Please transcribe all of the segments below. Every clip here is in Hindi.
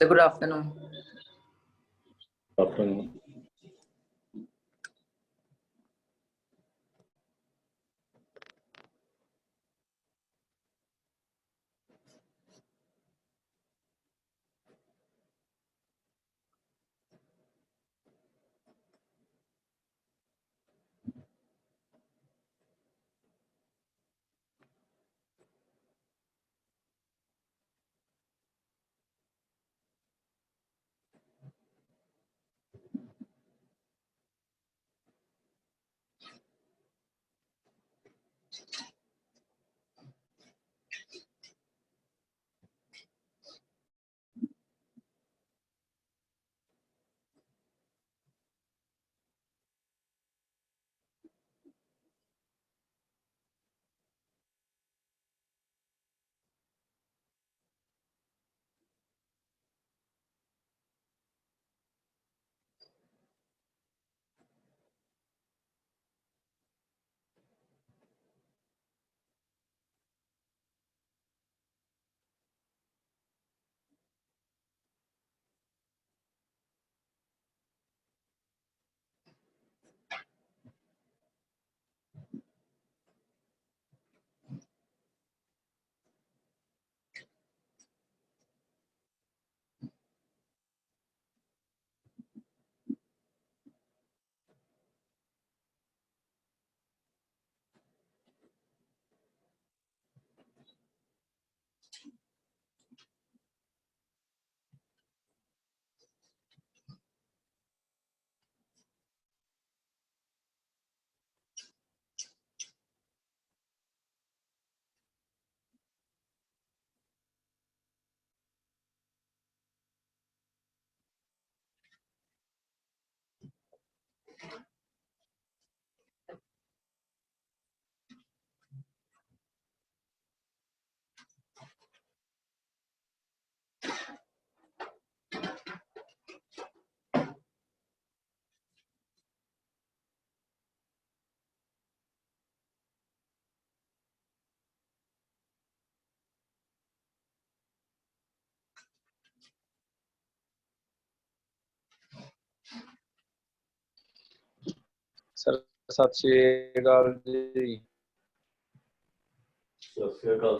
So good afternoon. Afternoon. Sir सत श्री अकाल जी। सत श्री अकाल।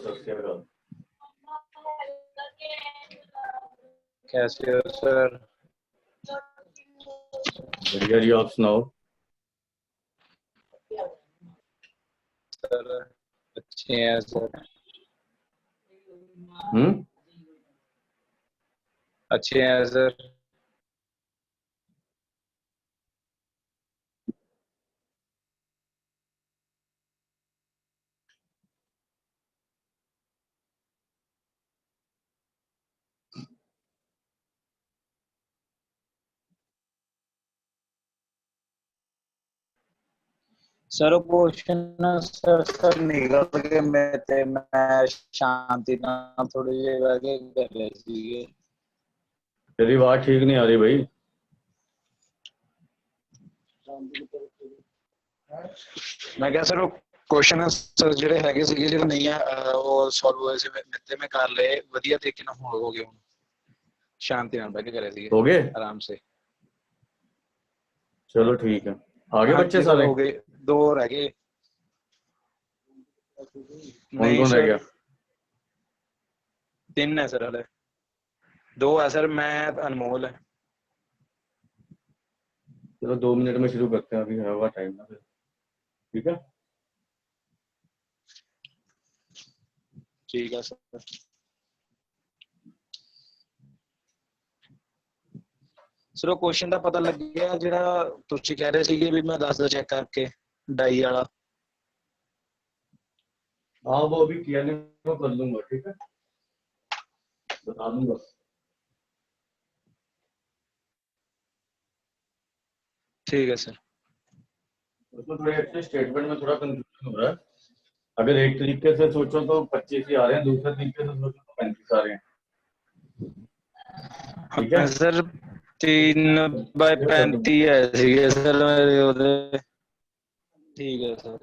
कैसे हो सर? बढ़िया जी, आप सुनाओ। सर अच्छे हैं सर। अच्छे हैं सर। सर क्वेश्चन सर निकल के मैं शांति ना थोड़ी देर आगे कर रहे थे। तेरी बात ठीक नहीं आ रही भाई। मैं क्या सर क्वेश्चन सर ਜਿਹੜੇ ਹੈਗੇ ਸੀਗੇ ਜਿਹੜੇ ਨਹੀਂ ਆ ਉਹ ਸੋਲਵ ਹੋਏ ਸੀ ਮਿੱਤੇ में कर ले ਵਧੀਆ ਤਰੀਕੇ ਨਾਲ ਹੋ ਗਏ ਹੁਣ शांति ਨਾਲ बैठ के करे ਸੀਗੇ हो गए आराम से। चलो ठीक है। आगे बच्चे सारे हो गए, दो रह गए। कौन कौन रह गया? 3 है सर, हले 2 है सर, मैं अनमोल है। चलो 2 मिनट में शुरू करते हैं, अभी है हुआ टाइम ना। ठीक है ठीक है सर। सर क्वेश्चन का पता लग गया ਜਿਹੜਾ ਤੁਸੀਂ कह रहे ਸੀਗੇ भी मैं ਦੱਸਦਾ चेक करके डाई वाला। हाँ वो अभी किया नहीं, मैं कर लूंगा। ठीक है बता दूंगा। ठीक है सर। उसमें थोड़े अच्छे स्टेटमेंट में थोड़ा कंफ्यूजन हो रहा है। अगर एक तरीके से सोचो तो 25 ही आ रहे हैं, दूसरे तरीके से सोचो तो 35 आ रहे हैं। ठीक है सर 3/35 है सर मेरे। ठीक है सर।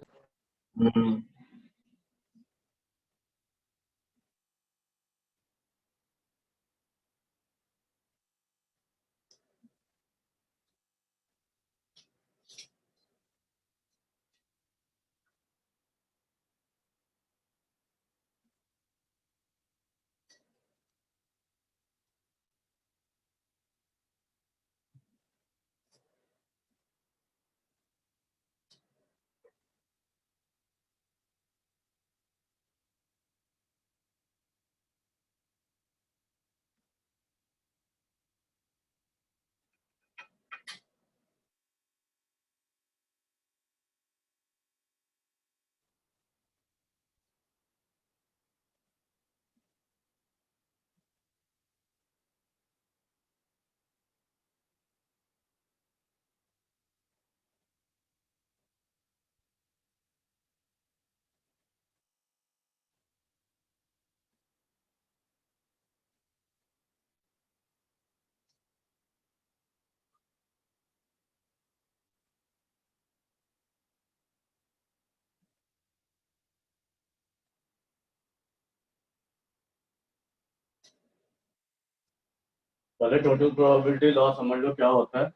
पहले टोटल प्रोबेबिलिटी लॉ समझ लो क्या होता है।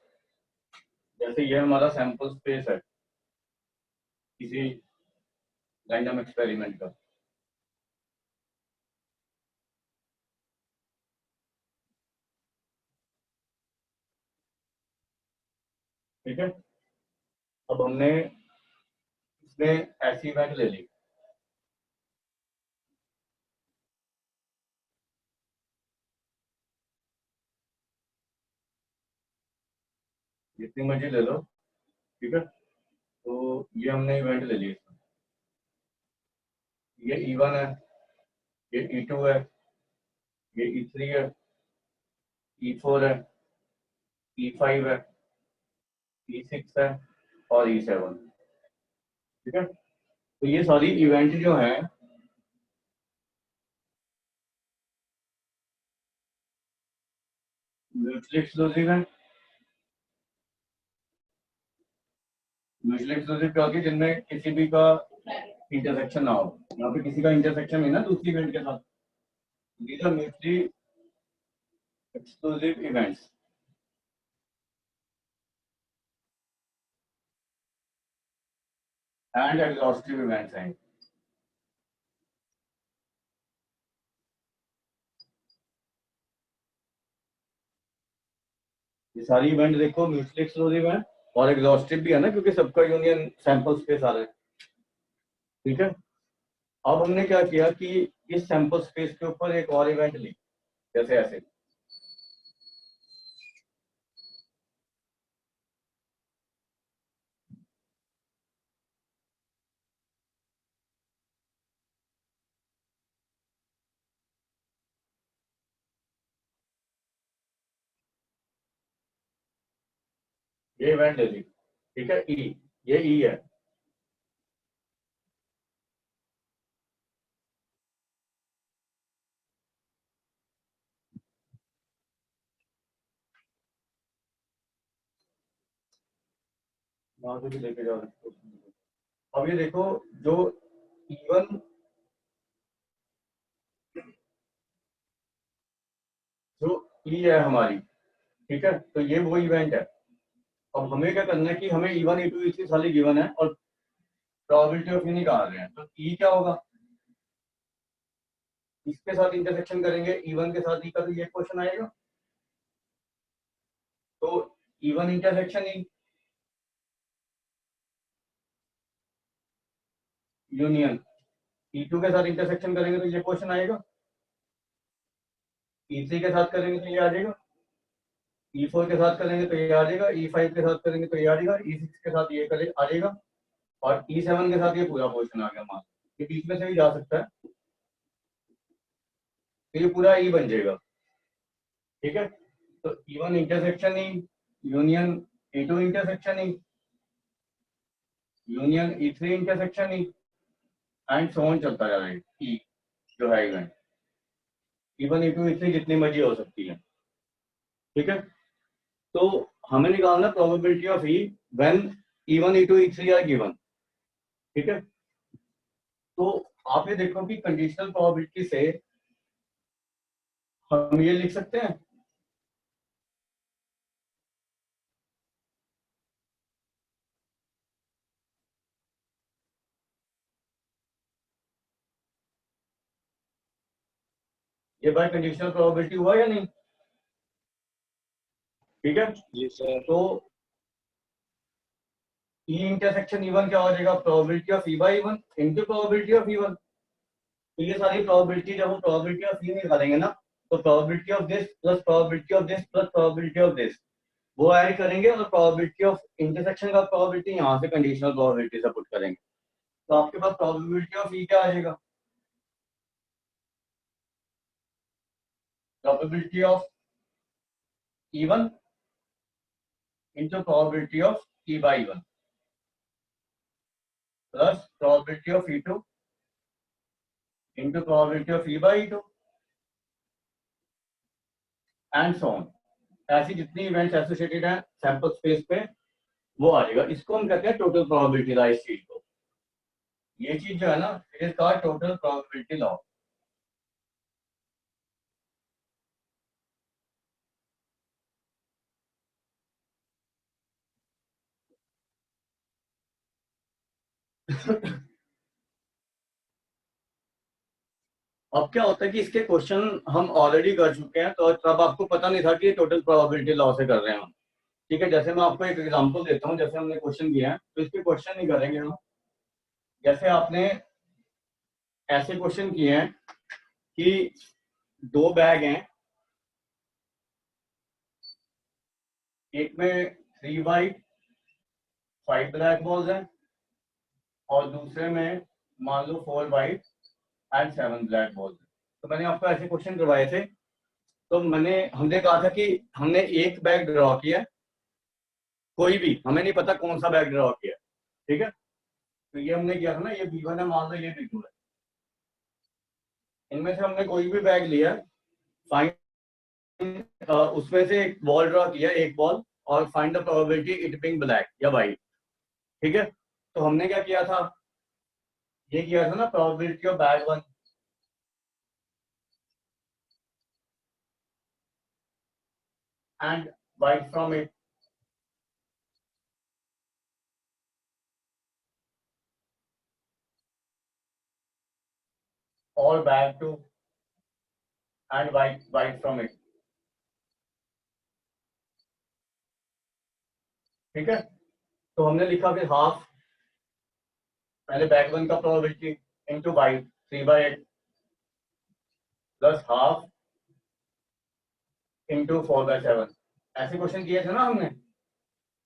जैसे ये हमारा सैंपल स्पेस है किसी रैंडम एक्सपेरिमेंट का, ठीक है। अब हमने इसमें ऐसी इवेंट ले ली, जितनी मर्जी ले लो, ठीक है। तो ये हमने इवेंट ले ली इसमें, ये E1 है, ये E2 है, ये E3 है, E4 है, E5 है, E6 है और E7, ठीक है। तो ये सारी इवेंट जो है म्यूचुअली एक्सक्लूसिव है। म्यूचुअली एक्सक्लूसिव क्या होगी, जिनमें किसी भी का इंटरसेक्शन ना हो। यहाँ पे किसी का इंटरसेक्शन है ना दूसरी इवेंट के साथ, these are mutually exclusive events. And exhaustive events हैं। ये सारी इवेंट देखो म्यूचुअली एक्सक्लूसिव है और एग्जॉस्टिव भी है ना, क्योंकि सबका यूनियन सैंपल स्पेस आ रहा है, ठीक है। अब हमने क्या किया कि इस सैंपल स्पेस के ऊपर एक और इवेंट ली, जैसे ऐसे। ये इवेंट ले ली, ठीक है। ई, ये ई है। वहां से भी लेके जाओ इसको। अब ये देखो, जो E1, जो ई है हमारी, ठीक है, तो ये वो इवेंट है। अब हमें क्या करना है कि हमें E1 E2 E3 सारी गिवन है और प्रोबेबिलिटी ऑफ ई निकाल रहे हैं, तो ई क्या होगा, इसके साथ इंटरसेक्शन करेंगे E1 के साथ ई का, तो ये क्वेश्चन आएगा। तो E1 intersection E union E2 के साथ इंटरसेक्शन करेंगे तो ये क्वेश्चन आएगा। E3 के साथ करेंगे तो ये आ जाएगा। E4 के साथ करेंगे तो ये आ जाएगा। E5 के साथ करेंगे तो ये आ जाएगा। E6 के साथ ये करे आ जाएगा। और E7 के साथ ये पूरा क्वेश्चन आ गया। मान ये बीच में से भी जा सकता है, तो ये पूरा ई बन जाएगा, ठीक है। तो E1 intersection E union E2 intersection E union E3 intersection E and so on चलता जा रहा है। ई जो है इवेंट E1 E2 E3 जितनी मर्जी हो सकती है, ठीक है। तो हमें निकालना probability of E when E1 E2 E3 are given, ठीक है। तो आप ये देखो कि कंडीशनल प्रोबेबिलिटी से हम ये लिख सकते हैं, ये बाय कंडीशनल प्रोबेबिलिटी हुआ या नहीं, ठीक है। जी सर। तो ई इंटरसेक्शन E1 क्या हो जाएगा, probability of E by E1 into probability of E1। तो ये सारी प्रोबेबिलिटी जब हम प्रोबेबिलिटी ऑफ ई निकालेंगे ना, तो probability of this plus probability of this plus probability of this वो ऐड करेंगे और प्रोबेबिलिटी ऑफ इंटरसेक्शन का प्रोबेबिलिटी यहाँ से कंडीशनल प्रोबेबिलिटी से पुट करेंगे, तो आपके पास प्रोबेबिलिटी ऑफ ई क्या आ जाएगा, probability of E1 into probability of E by E1 plus probability of E2 into probability of E by E2 and so on। ऐसी जितनी इवेंट्स एसोसिएटेड हैं सैंपल स्पेस पे वो आ जाएगा। इसको हम कहते हैं टोटल प्रोबेबिलिटी लॉ। इस चीज को, ये चीज जो है ना, it is called total probability law. अब क्या होता है कि इसके क्वेश्चन हम ऑलरेडी कर चुके हैं, तो तब आपको पता नहीं था कि टोटल प्रोबेबिलिटी लॉ से कर रहे हैं हम। ठीक है, जैसे मैं आपको एक एग्जांपल देता हूँ, जैसे हमने क्वेश्चन किया है तो इसके क्वेश्चन नहीं करेंगे हम। जैसे आपने ऐसे क्वेश्चन किए हैं कि 2 बैग हैं, एक में 3 वाइट 5 ब्लैक बॉल्स हैं और दूसरे में मान लो 4 वाइट एंड 7 ब्लैक बॉल्स हैं। तो मैंने आपको ऐसे क्वेश्चन करवाए थे, तो हमने कहा था कि हमने एक बैग ड्रॉ किया, कोई भी, हमें नहीं पता कौन सा बैग ड्रॉ किया। ठीक है, तो ये हमने किया था ना, ये B1 है, मान लो ये B2 है। इनमें से हमने कोई भी बैग लिया, फाइंड उसमें से एक बॉल ड्रॉ किया, एक बॉल, और find the probability it being black या वाइट। ठीक है, तो हमने क्या किया था, ये किया था ना, probability of bag 1 and white from it, और bag 2 and white from it. ठीक है, तो हमने लिखा फिर हाफ, पहले बैग 1 का probability into white 3/8 plus half into 4/7। ऐसे क्वेश्चन किए थे ना हमने।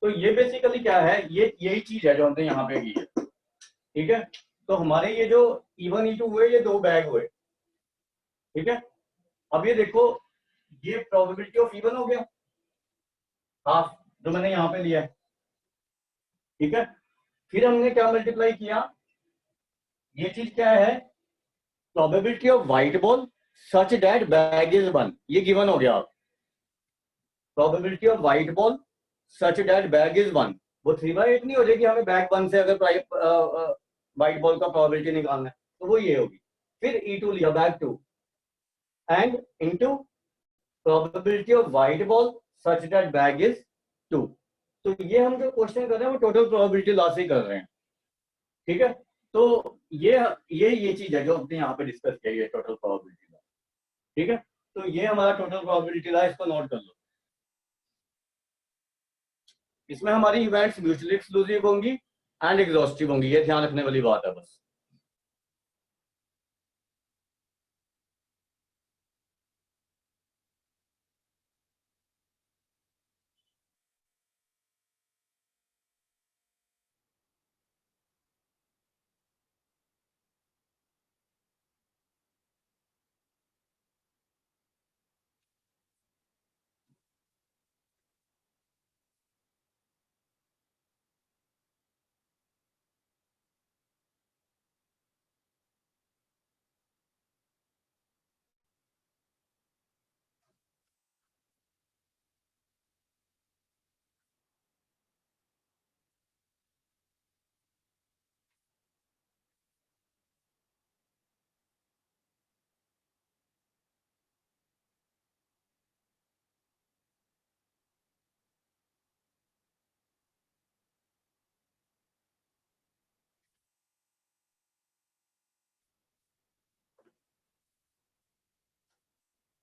तो ये बेसिकली क्या है, ये यही चीज है जो हमने यहाँ पे की है। ठीक है, तो हमारे ये जो E1 E2 हुए, ये 2 बैग हुए। ठीक है, अब ये देखो, ये प्रोबेबिलिटी ऑफ E1 हो गया हाफ, जो मैंने यहाँ पे लिया है। ठीक है, फिर हमने क्या मल्टीप्लाई किया, ये चीज क्या है, probability of white ball such that bag is 1, ये गिवन हो गया। Probability of white ball such that bag is 1, वो 3/8 नहीं हो जाएगी, हमें बैग 1 से अगर व्हाइट बॉल का प्रोबेबिलिटी निकालना है तो वो ये होगी। फिर E2 लिया, bag 2 and into probability of white ball such that bag is 2। तो ये हम जो क्वेश्चन कर रहे हैं वो टोटल प्रोबेबिलिटी लॉ से कर रहे हैं। ठीक है, तो ये चीज है जो हमने यहाँ पे डिस्कस किया है, टोटल प्रोबेबिलिटी लॉ। ठीक है, तो ये हमारा टोटल प्रोबेबिलिटी लॉ है, इसको नोट कर लो। इसमें हमारी इवेंट्स म्यूचुअली एक्सक्लूसिव होंगी एंड एग्जॉस्टिव होंगी, ये ध्यान रखने वाली बात है बस।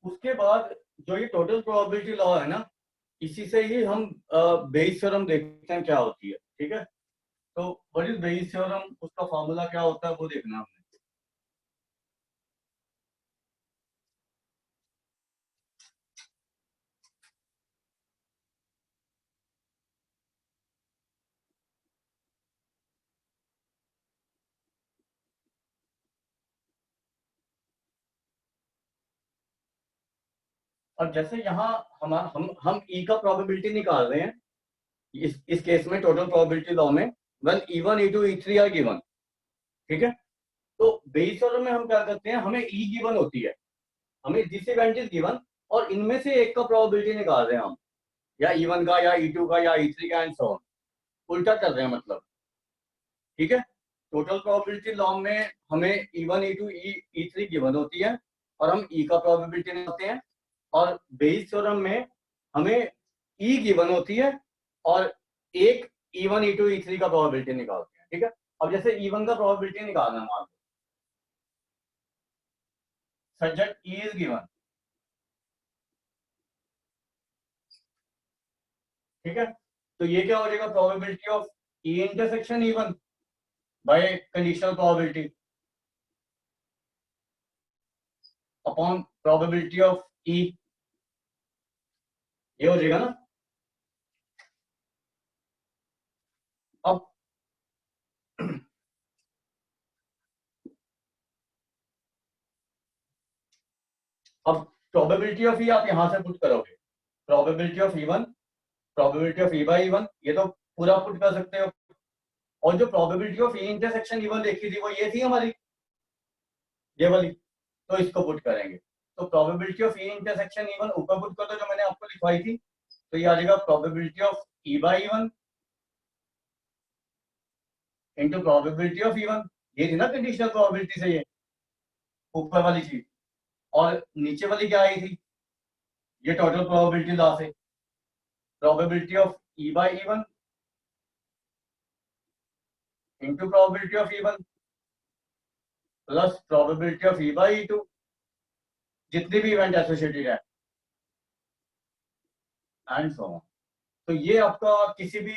उसके बाद जो ये टोटल प्रोबेबिलिटी लॉ है ना, इसी से ही हम बेइस थ्योरम देखते हैं क्या होती है। ठीक है, तो व्हाट इज बेइस थ्योरम, उसका फॉर्मूला क्या होता है वो देखना हमने। और जैसे यहाँ हम ई का प्रोबेबिलिटी निकाल रहे हैं, इस केस में टोटल प्रोबेबिलिटी लॉ में when E1 E2 E3 are given. ठीक है, तो बेस थ्योरम में हम क्या करते हैं, हमें ई गिवन होती है, हमें दिस इवेंट इज गिवन, और इनमें से एक का प्रोबेबिलिटी निकाल रहे हैं हम, या E1 का या E2 का या E3 का एंड सो ऑन, उल्टा कर रहे हैं मतलब। ठीक है, टोटल प्रोबेबिलिटी लॉ में हमें E1 E2 E3 गिवन होती है और हम ई का प्रोबेबिलिटी निकालते हैं, और बेस थ्योरम में हमें ई गिवन होती है और एक E1 E2 E3 का प्रोबेबिलिटी निकालते हैं। ठीक है, अब जैसे E1 का प्रोबेबिलिटी निकालना मान लो, सब्जेक्ट E इज गिवन, ठीक है, तो ये क्या हो जाएगा, probability of E intersection E1 bye conditional probability upon probability of E, ये हो जाएगा ना। अब अब प्रोबेबिलिटी ऑफ E आप यहां से पुट करोगे, probability of E1, probability of E by E1, ये तो पूरा पुट कर सकते हो, और जो probability of E intersection E1 देखी थी वो ये थी हमारी, ये वाली, तो इसको पुट करेंगे, तो probability of E intersection E1 ऊपर पुट कर दो जो मैंने आपको लिखवाई थी, तो ये आ जाएगा probability of E by E1 into probability of E1, ये थी ना कंडीशनल प्रोबेबिलिटी से ये ऊपर वाली चीज, और नीचे वाली क्या आई थी, ये टोटल प्रोबेबिलिटी ला से, probability of E by E1 into probability of E1 plus probability of E by E2, जितनी भी इवेंट एसोसिएटेड है एंड सो ऑन। तो ये आपका किसी भी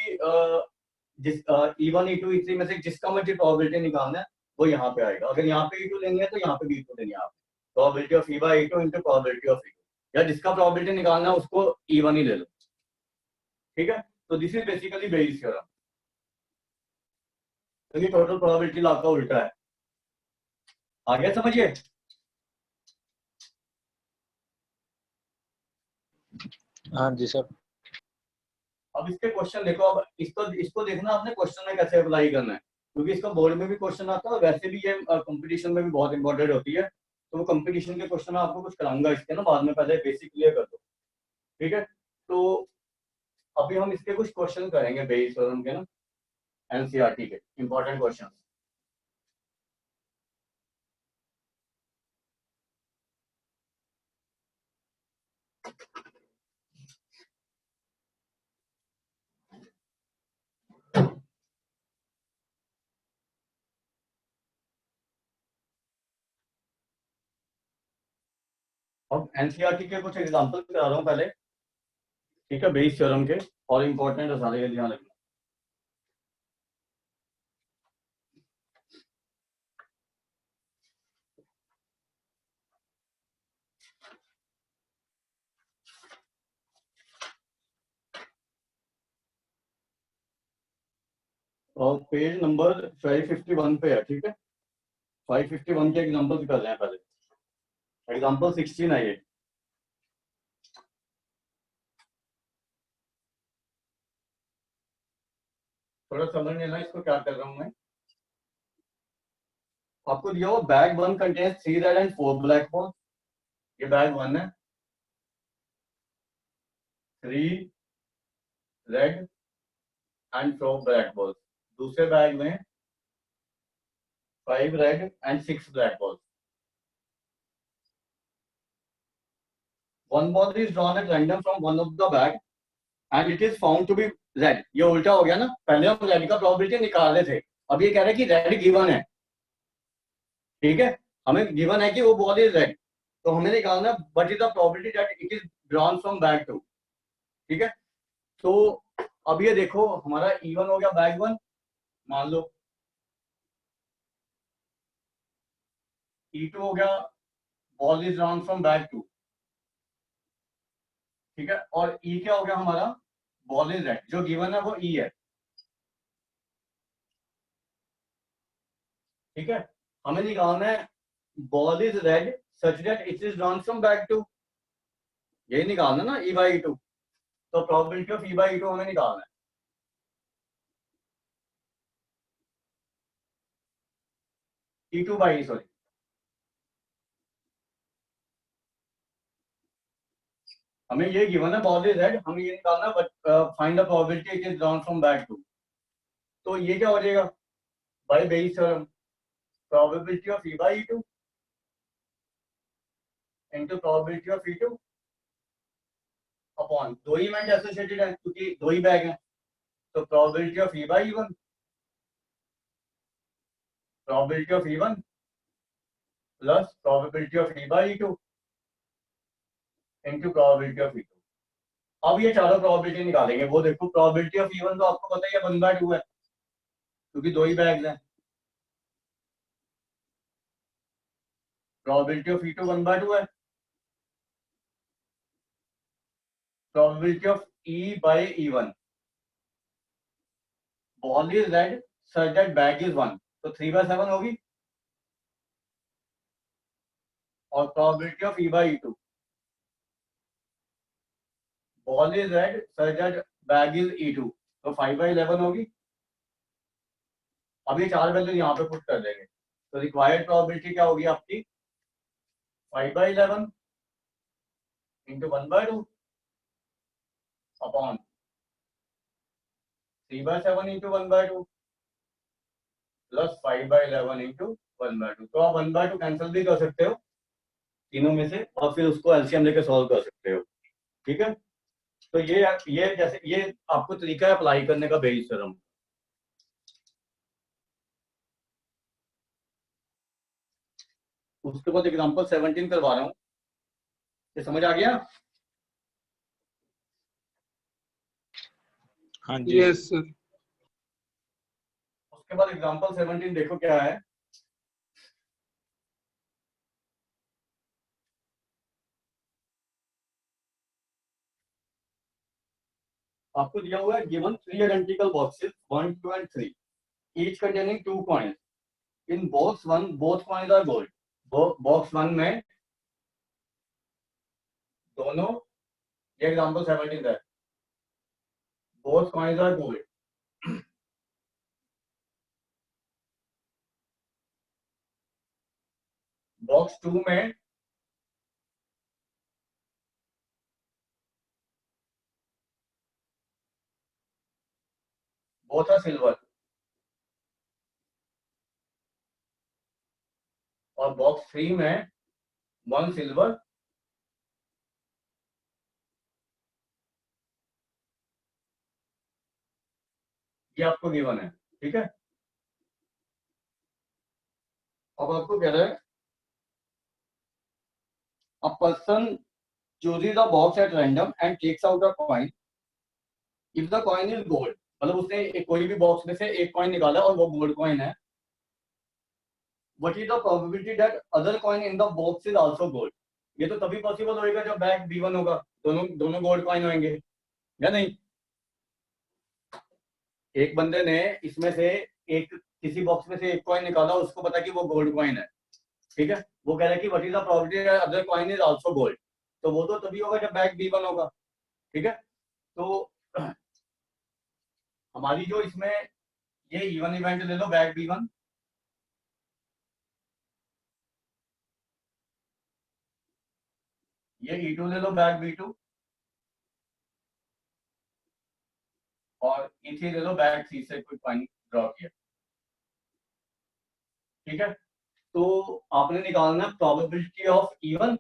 जिस E1 E2 E3 में से जिसका मर्जी प्रोबेबिलिटी निकालना है वो यहाँ पे आएगा, अगर यहाँ पे E2 लेनी है तो यहाँ पे भी E2 लेनी है आप, probability of E by E2 into probability of E2, या जिसका प्रोबेबिलिटी निकालना है उसको E1 ही ले लो, ठीक है। तो this is basically Bayes theorem, तो ये टोटल प्रोबेबिलिटी लॉ का उल्टा है, आगे समझिए। हाँ जी सर। अब इसके क्वेश्चन देखो, अब इसको देखना आपने क्वेश्चन में कैसे अप्लाई करना है, क्योंकि इसका बोर्ड में भी क्वेश्चन आता है और वैसे भी ये कंपटीशन में भी बहुत इंपॉर्टेंट होती है, तो वो कंपटीशन के क्वेश्चन में आपको कुछ कराऊंगा इसके ना बाद में, पहले बेसिक क्लियर कर दो, ठीक है। तो अभी हम इसके कुछ क्वेश्चन करेंगे बेस और उनके ना एनसीईआरटी के इंपॉर्टेंट क्वेश्चन। अब एनसीईआरटी के कुछ एग्जांपल करा रहा हूँ पहले, ठीक है, बेस थ्योरम के, और इंपॉर्टेंट है सारे, ध्यान रखना। और पेज नंबर 551 पे है, ठीक है, 551 के एग्जांपल कर रहे हैं पहले, एग्जांपल 16 है ये, थोड़ा समझ लेना इसको क्या कर रहा हूं मैं। आपको दिया हुआ bag 1 contains 3 red and 4 black ball, ये बैग 1 है, 3 रेड एंड 4 ब्लैक बॉल्स, दूसरे बैग में 5 red and 6 black balls, one ball is drawn at random from one of the bag and it is found to be red, ये उल्टा हो गया ना, पहले हम रेड का प्रोबेबिलिटी निकाल रहे थे, अब ये कह रहे हैं कि रेड गिवन है, ठीक है, हमें गिवन है कि वो बॉल इज रेड, तो हमें निकालना what is the probability that it is drawn from bag 2, ठीक है। तो अब ये देखो हमारा E1 हो गया बैग 1, मान लो E2 हो गया ball is drawn from bag 2, ठीक है, और E क्या हो गया हमारा बॉल इज रेड, जो गिवन है वो E है, ठीक है, हमें निकालना है ball is red such that it is drawn from bag 2, यही निकालना ना E बाई 2, तो प्रोबेबिलिटी ऑफ E बाई 2 हमें निकालना है, E2 बाई, सॉरी, हमें ये गिवन है बॉल इज रेड, हमें ये निकालना है find the probability it is drawn from bag 2, तो ये क्या हो जाएगा by Bayes theorem, probability of E by 2 into probability of E2 upon, दो ही इवेंट एसोसिएटेड है क्योंकि दो ही बैग हैं, तो probability of E by 1 probability of E1 plus probability of E by E2 into probability of E2। अब ये चारों प्रोबेबिलिटी निकालेंगे। वो देखो प्रोबेबिलिटी ऑफ E1 तो आपको पता ही है 1/2 है, क्योंकि दो ही बैग्स हैं। प्रोबेबिलिटी ऑफ E2 1/2 है। Probability of E by E1 ball is red such that bag is 1, तो 3/7 होगी। और probability of E by E2 ball is red such that bag is E2, तो 5/11 होगी। अब ये चार वैल्यू यहाँ पे पुट कर देंगे, तो रिक्वायर्ड प्रोबेबिलिटी क्या होगी आपकी 5/11 into 1/2 upon 3/7 into 1/2 plus 5/11 into 1/2। तो आप 1/2 कैंसिल भी कर सकते हो तीनों में से, और फिर उसको एलसीएम लेके सॉल्व कर सकते हो। ठीक है, तो ये जैसे ये आपको तरीका है अप्लाई करने का बेस थ्योरम। उसके बाद एग्जांपल 17 करवा रहा हूँ, ये समझ आ गया? हाँ जी। Yes sir. उसके बाद एग्जांपल 17 देखो क्या है। आपको दिया हुआ है given 3 identical boxes 1, 2 and 3 each containing 2 coins. In box 1 both coins are gold. Box 1 में दोनों, ये एग्जांपल 17 है, both coins are gold. Box 2 में both are silver. और बॉक्स 3 में 1 सिल्वर ये आपको गिवन है। ठीक है, अब आपको कह रहा है a person chooses a box at random and takes out a coin. If the coin is gold, मतलब उसने कोई भी बॉक्स में से एक कॉइन निकाला और वो गोल्ड कॉइन है, what is the probability that other coin in the box is also gold? ये तो तभी पॉसिबल होएगा जब बैग B1 होगा, दोनों दोनों गोल्ड कॉइन होंगे या नहीं। एक बंदे ने इसमें से एक किसी बॉक्स में से एक कॉइन निकाला, उसको पता कि वो गोल्ड कॉइन है। ठीक है, वो कह रहा है कि what is the probability that other coin is also gold, तो वो तो तभी होगा जब बैग B1 होगा। ठीक है, तो हमारी जो इसमें ये इवन इवेंट ले लो बैग B1, ये E2 ले लो बैग B2, और E3 ले लो बैग C से कोई कॉइन ड्रॉ किया। ठीक है, तो आपने निकालना probability of E1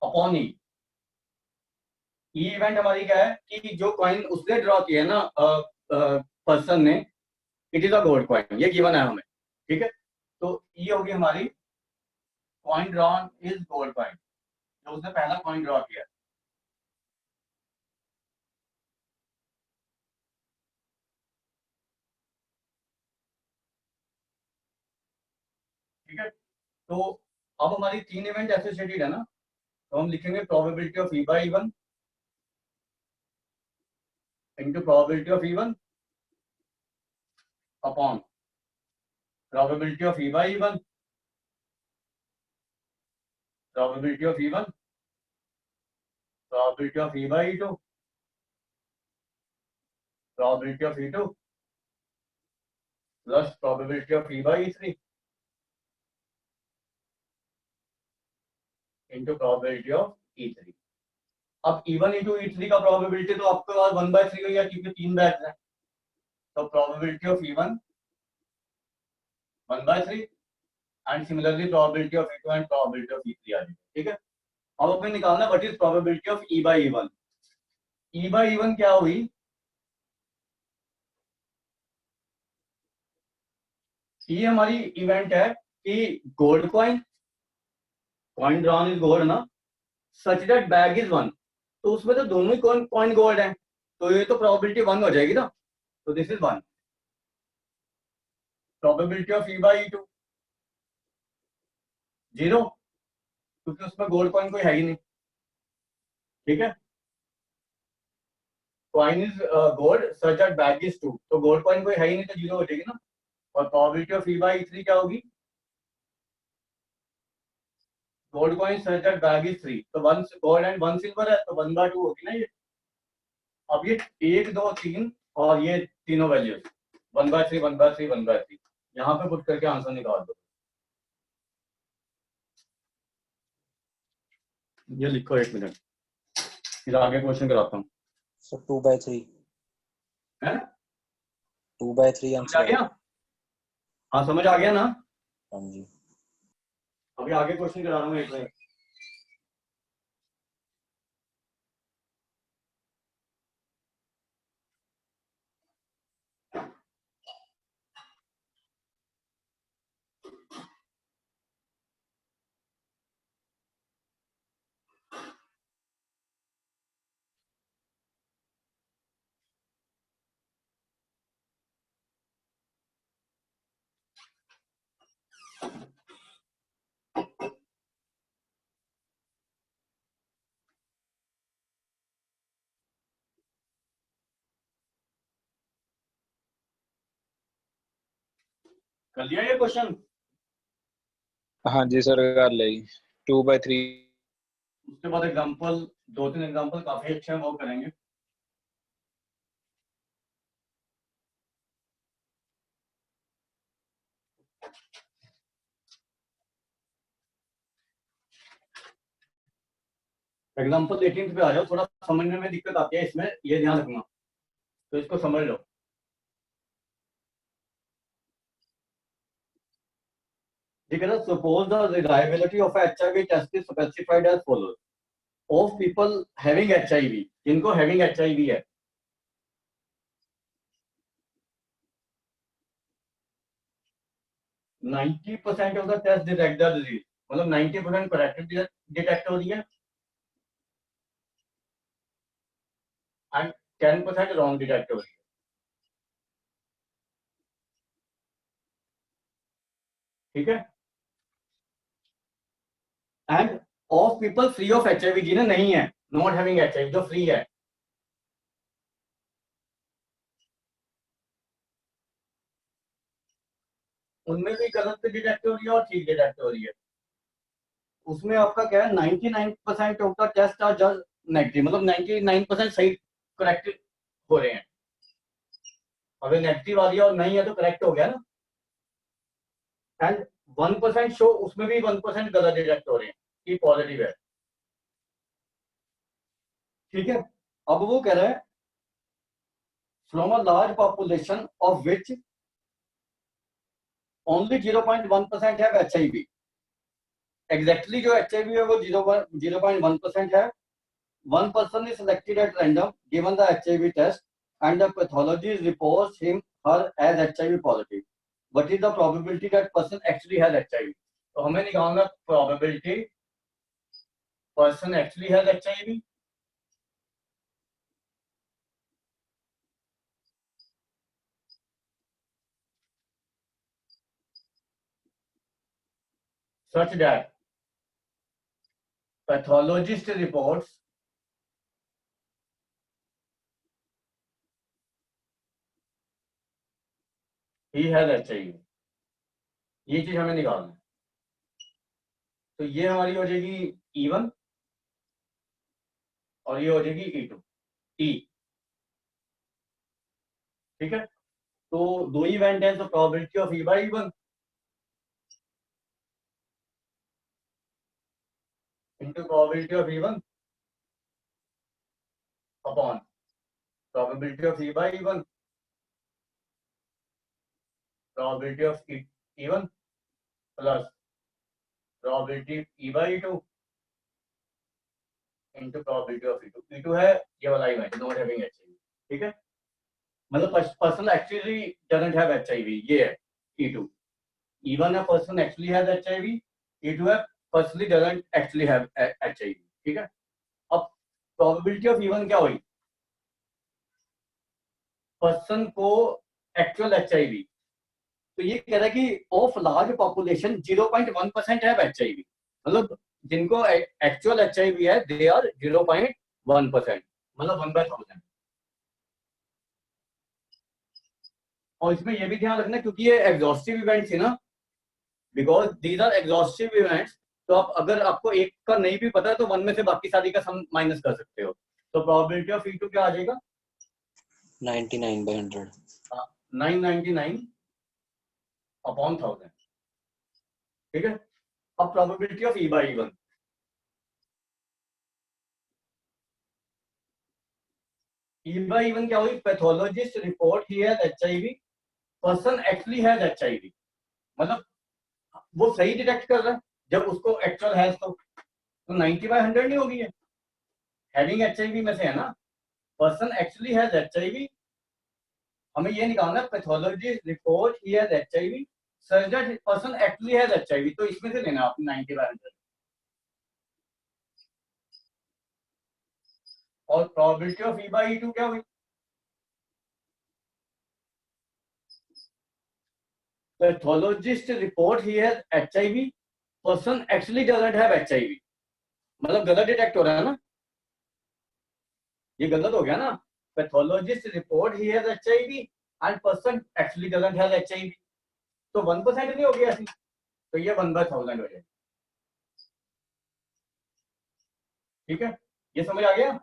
upon E event हमारी क्या है कि जो कॉइन उसने ड्रॉ किया है ना पर्सन ने, it is a gold coin, ये गिवन है हमें। ठीक है, तो ये होगी हमारी coin drawn is gold coin, जो उसने पहला कॉइन ड्रॉ किया। ठीक है, तो अब हमारी तीन इवेंट एसोसिएटेड है ना, तो हम लिखेंगे probability of E by E1 into probability of E1 upon probability of E by E1, probability of E1 probability of E by E2, probability of E2 plus probability of E by E3 into probability of E3। अब E1 इंटू E3 का प्रोबेबिलिटी तो आपके पास 1/3 हो गया, क्योंकि तीन बैग्स हैं, तो probability of E1 1/3 and similarly probability of E2 and probability of E3 आ जाएगी। ठीक है, अब हमें निकालना what is probability of E by E1। E by E1 क्या हुई, ये हमारी इवेंट है कि gold coin drawn is gold ना, सच दैट बैग इज 1, तो उसमें तो दोनों ही कॉइन गोल्ड है, तो ये तो प्रोबेबिलिटी 1 हो जाएगी ना, तो this is 1, probability of E by two 0, क्योंकि उसमें गोल्ड कॉइन कोई है ही नहीं। ठीक है, coin is gold such that bag is 2, तो गोल्ड कॉइन कोई है ही नहीं तो 0 हो जाएगी ना, और प्रोबेबिलिटी ऑफ ई बाई 3 क्या होगी, gold coin such that bag is 3, तो 1 गोल्ड एंड 1 सिल्वर है, तो 1/2 होगी ना ये। अब ये 1 2 3 और ये तीनों वैल्यूज 1/3 1/3 1/3 यहाँ पे पुट करके आंसर निकाल दो। ये लिखो 1 मिनट, फिर आगे क्वेश्चन कराता हूँ। सर 2/3 है 2/3 समझ आ आंसर गया? हाँ समझ आ गया ना? हाँ जी। अभी आगे क्वेश्चन करा रहा हूँ 1 मिनट। कर लिया ये क्वेश्चन? हाँ जी सर कर लेगी 2/3। उसके बाद एग्जांपल 2-3 एग्जांपल काफी अच्छे हैं, वो करेंगे। एग्जांपल 18 पे आ जाओ, थोड़ा समझने में दिक्कत आती है इसमें, ये ध्यान रखना, तो इसको समझ लो। ठीक है ना, suppose the reliability of HIV test is specified as follows, of people having HIV, जिनको हैविंग एचआईवी है, ninety percent of the test detect the disease, मतलब 90% करेक्ट डिटेक्ट हो रही है एंड 10% रॉन्ग डिटेक्ट हो रही है। ठीक है, end of people free of HIV, जिन्हें नहीं है, नॉट हैविंग एचआईवी, जो फ्री है, उनमें भी गलत डिटेक्ट हो रही है और ठीक डिटेक्ट हो रही है। उसमें आपका क्या है, 99% of the test are just negative, मतलब 99% सही करेक्ट हो रहे हैं। अगर नेगेटिव आ गया और नहीं है तो करेक्ट हो गया ना, एंड 1% शो, उसमें भी 1% गलत डिटेक्ट हो रहे हैं कि पॉजिटिव है। ठीक है, अब वो कह रहा है from a large population of which only 0.1% है एचआईवी, एग्जैक्टली जो एचआईवी है वो 0.1% है। One person is selected at random, given the HIV test, and the pathologist reports her as HIV positive. What is the probability that person actually has HIV? तो हमें निकालना probability person actually has HIV, such that pathologist reports he has HIV। ये चीज हमें निकालना है। तो ये हमारी हो जाएगी E1 और ये हो जाएगी E2 E। ठीक है, तो दो इवेंट है, तो probability of E by E1 into probability of E1 upon probability of E by E1 probability of E1 plus probability E by E2 into probability of E2। E2 है ये वाला इवेंट, नॉट हैविंग एचआईवी। ठीक है, मतलब person actually doesn't have HIV, ये है E2। E1 a person actually has HIV, E2 a person doesn't actually have HIV. ठीक है, अब प्रोबेबिलिटी ऑफ E1 क्या हुई, पर्सन को एक्चुअल HIV, तो ये कह रहा है कि ऑफ लार्ज पॉपुलेशन 0.1% है HIV, मतलब जिनको एक्चुअल HIV है दे आर 0.1%, मतलब 1/1000। और इसमें ये भी ध्यान रखना क्योंकि ये एग्जॉस्टिव इवेंट थी ना, because these are exhaustive events, तो आप अगर आपको एक का नहीं भी पता है तो वन में से बाकी सारी का सम माइनस कर सकते हो, तो प्रोबेबिलिटी ऑफ E2 क्या आ जाएगा, 99/100। 999 अपॉन 1000। ठीक है, अब प्रोबेबिलिटी ऑफ E/E1, E/E1 क्या हुई, pathologist report he has HIV, person actually has HIV, मतलब वो सही डिटेक्ट कर रहा है जब उसको एक्चुअल है, तो 90/100 नहीं होगी, हैविंग HIV में से है ना, पर्सन एक्चुअली हैज HIV, हमें ये निकालना है pathologist report he has HIV such that person actually has HIV, तो इसमें से लेना आपने 90/100। और प्रोबेबिलिटी ऑफ E/E2 क्या हुई, pathologist report he has HIV, person actually doesn't have HIV, मतलब गलत डिटेक्ट हो रहा है ना, ये गलत हो गया ना, pathologist report he has HIV and person actually doesn't have HIV, तो 1% नहीं हो गया ऐसी, तो ये 1/1000 हो जाएगा। ठीक है, ये समझ आ गया।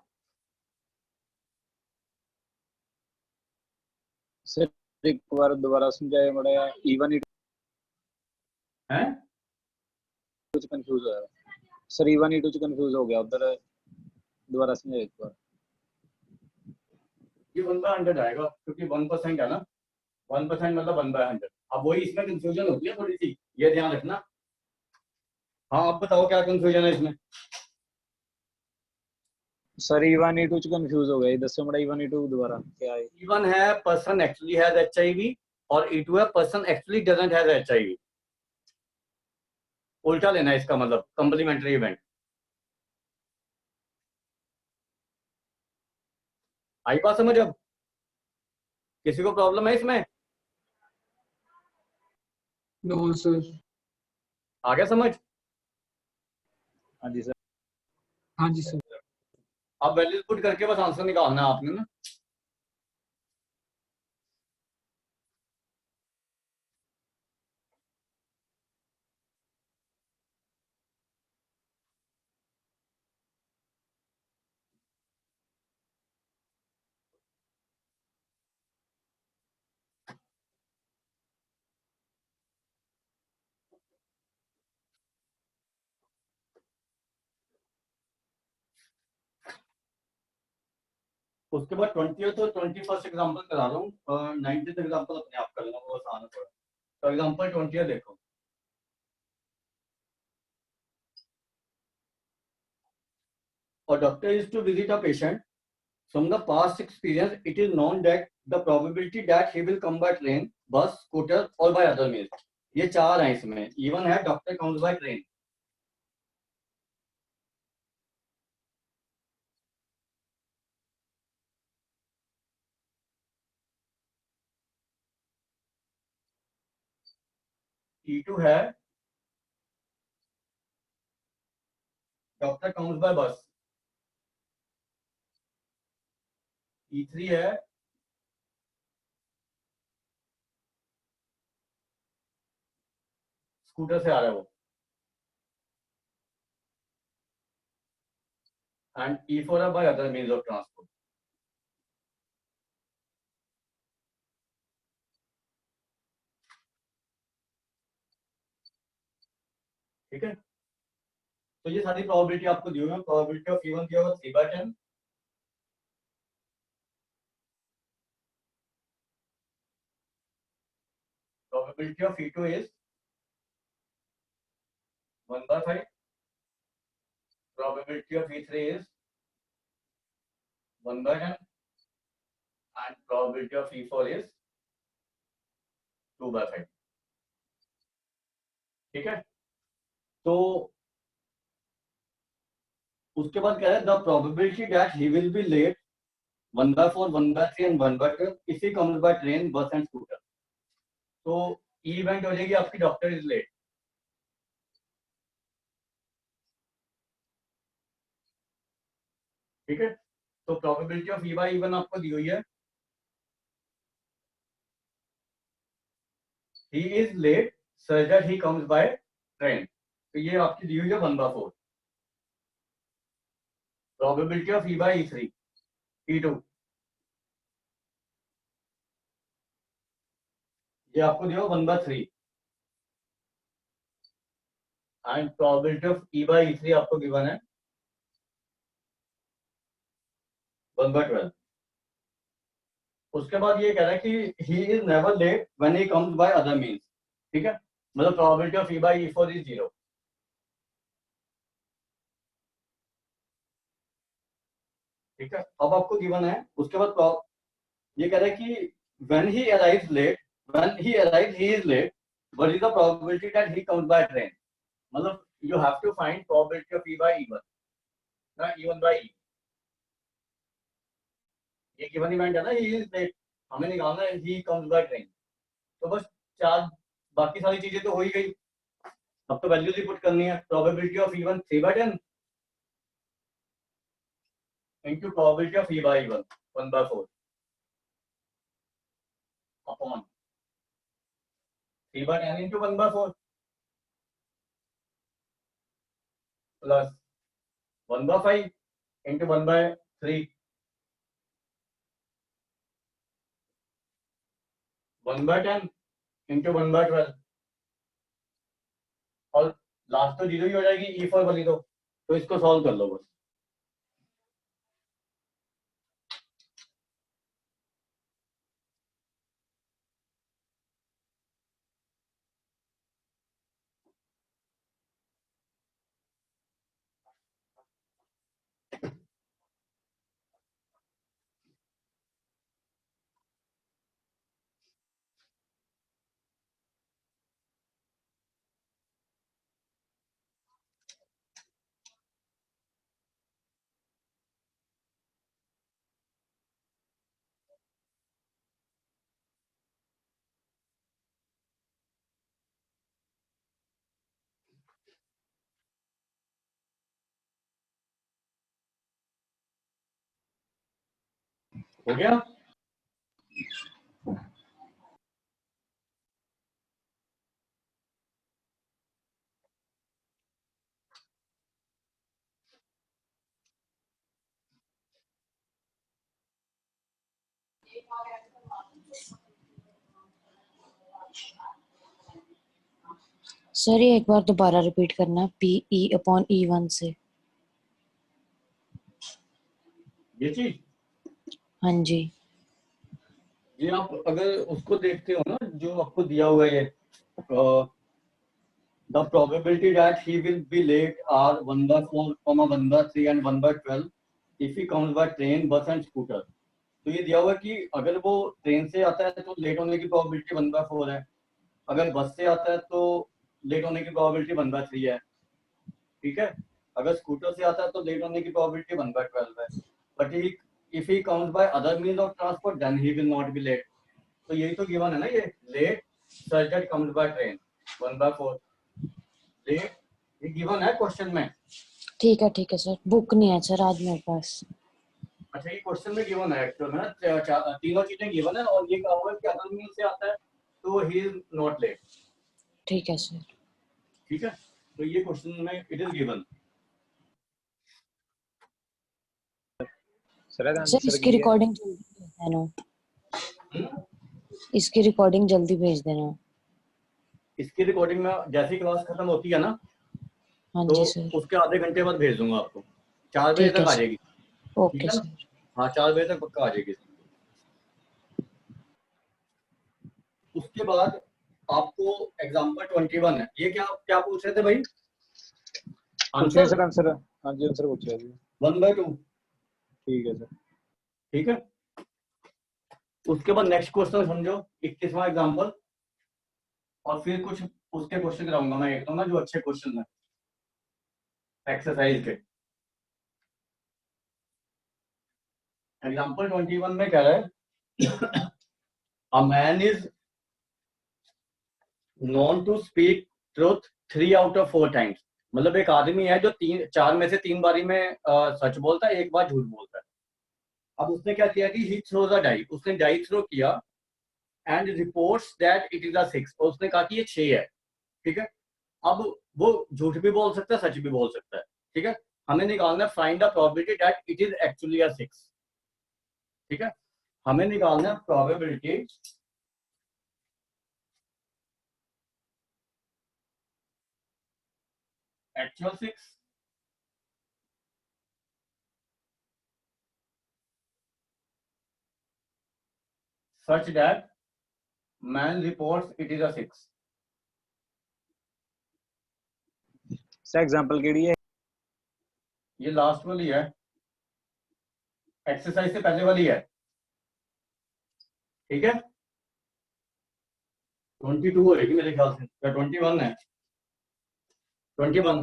सर एक बार दोबारा समझाए, बड़ा E1 E2 हैं, च कंफ्यूज हो गया सर, E1 E2 च कंफ्यूज हो गया उधर, दोबारा समझाए एक बार। ये 1/100 आएगा क्योंकि 1% है ना, 1% मतलब 1/100, अब वही इसमें कंफ्यूजन होती है थोड़ी सी, ये ध्यान रखना। हाँ, अब बताओ क्या कंफ्यूजन है इसमें। सर E1 E2 च कंफ्यूज हो गया, दसो बड़ा E1 E2 दोबारा क्या है। E1 है पर्सन एक्चुअली हैज HIV और E2 है person actually doesn't has HIV, उल्टा लेना है इसका मतलब, कंप्लीमेंट्री इवेंट। आई बात समझ, अब किसी को प्रॉब्लम है इसमें, नो सर। आ गया समझ। हाँ जी सर। हाँ जी सर। अब वैल्यूज पुट करके बस आंसर निकालना है आपने ना। उसके बाद 20th और 21st एग्जांपल करा रहा हूँ, 19th एग्जांपल अपने आप कर लेना, वो आसान है थोड़ा। तो एग्जांपल 20th देखो, a doctor is to visit a patient. From the past experience, it is known that the probability that he will come by train, bus, scooter or by other means. ये चार हैं इसमें, even है doctor comes by train. E2 है doctor comes by bus. E3 है स्कूटर से आ रहा है वो, and E4 है by other means of transport. ठीक है, तो ये सारी प्रोबेबिलिटी आपको दी हुई है। प्रोबेबिलिटी ऑफ E1 दिया हुआ 3/10, probability of E2 is 1/5, probability of E3 is 1/10, and probability of E4 is 2/5. ठीक है, तो उसके बाद कह रहा है the probability that he will be late 1/4, 1/3 and 1/12 if he comes by train, bus and scooter. तो ई इवेंट हो जाएगी आपकी डॉक्टर इज लेट। ठीक है, तो probability of E by even आपको दी हुई है, he is late such that he comes by train, तो ये आपकी दी हुई है 1/4। प्रोबेबिलिटी ऑफ ई बाय ई3, ई2 ये आपको दिया 1/3 and probability of E by ई3 आपको गिवन है 1/12। उसके बाद ये कह रहा है कि he is never late when he comes by other means. ठीक है, मतलब प्रोबेबिलिटी ऑफ ई बाय ई4 इज 0। ठीक है, अब आपको गिवन है, उसके बाद ये कह रहा है कि when he arrives late, when he arrives he is late, what is the probability that he comes by train. मतलब you have to find probability of E by ई1 ना ई1 बाय ई। ये गिवन इवेंट है ना, ही इज लेट, हमें निकालना है ही कम्स बाय ट्रेन। तो बस चार, बाकी सारी चीजें तो हो ही गई, अब तो वैल्यूज ही पुट करनी है। Probability of E1 3/10 into probability of e by e1 1/4 upon 3/10 into 1/4 plus 1/5 into 1/3 1/10 into 1/12 और लास्ट तो 0 ही हो जाएगी e4 वाली तो इसको सॉल्व कर लो बस। हो गया? सर ये एक बार दोबारा रिपीट करना, PE/E1 से। ये चीज, हाँ जी। ये आप अगर उसको देखते हो ना जो आपको दिया हुआ है, the probability that he will be late are 1/4, 1/3 and 1/12 if he comes by train, bus and scooter। तो ये दिया हुआ है कि अगर वो ट्रेन से आता है तो लेट होने की प्रोबेबिलिटी 1/4 है, अगर बस से आता है तो लेट होने की प्रोबेबिलिटी 1/3 है। ठीक है, अगर स्कूटर से आता है तो लेट होने की प्रोबेबिलिटी 1/12 है, but if he comes by other means of transport then he will not be late. तो यही तो गिवन है ना, ये late such that comes by train 1/4 late, ये गिवन है क्वेश्चन में। ठीक है सर, बुक नहीं है सर आज मेरे पास। अच्छा, ये क्वेश्चन में गिवन है एक्चुअल में ना, तीनों चीजें गिवन है और ये कहा हुआ है कि अदर मींस से आता है तो ही इज नॉट लेट। ठीक है सर। ठीक है, तो ये क्वेश्चन में इट इज गिवन। सर इसकी रिकॉर्डिंग जल्दी भेज देना, इसकी रिकॉर्डिंग जल्दी भेज देना। इसकी रिकॉर्डिंग में जैसे ही क्लास खत्म होती है ना, हाँ तो जी सर। उसके आधे घंटे बाद भेज दूंगा आपको, 4 बजे ठीक है तक आ सर। जाएगी। ओके ठीक है ना? सर। हाँ, 4 बजे तक पक्का आ जाएगी। उसके बाद आपको एग्जाम्पल 21 है, ये क्या क्या पूछ रहे थे भाई? पूछ रहे सर आंसर? हाँ जी आंसर पूछ रहे थे 1/2। ठीक है सर। ठीक है, उसके बाद नेक्स्ट क्वेश्चन समझो, 21वां एग्जाम्पल, और फिर कुछ उसके क्वेश्चन कराऊंगा मैं एक तो ना, जो अच्छे क्वेश्चन है एक्सरसाइज के। एग्जाम्पल 21 में कह रहा है a man is known to speak truth 3 out of 4 times. मतलब एक आदमी है जो 4 में से 3 बारी में सच बोलता है, एक बार झूठ बोलता है। अब उसने क्या किया कि ही थ्रोज अ डाई, उसने डाई थ्रो किया and reports that it is a 6, और उसने कहा कि ये 6 है। ठीक है, अब वो झूठ भी बोल सकता है, सच भी बोल सकता है। ठीक है, हमें निकालना find the probability that it is actually a 6। ठीक है, हमें निकालना probability actual 6 such that man reports it is a 6। Sir example केड़ी है? ये लास्ट वाली है, एक्सरसाइज से पहले वाली है। ठीक है, 22 हो रहेगी मेरे ख्याल से, या 21 है, 21।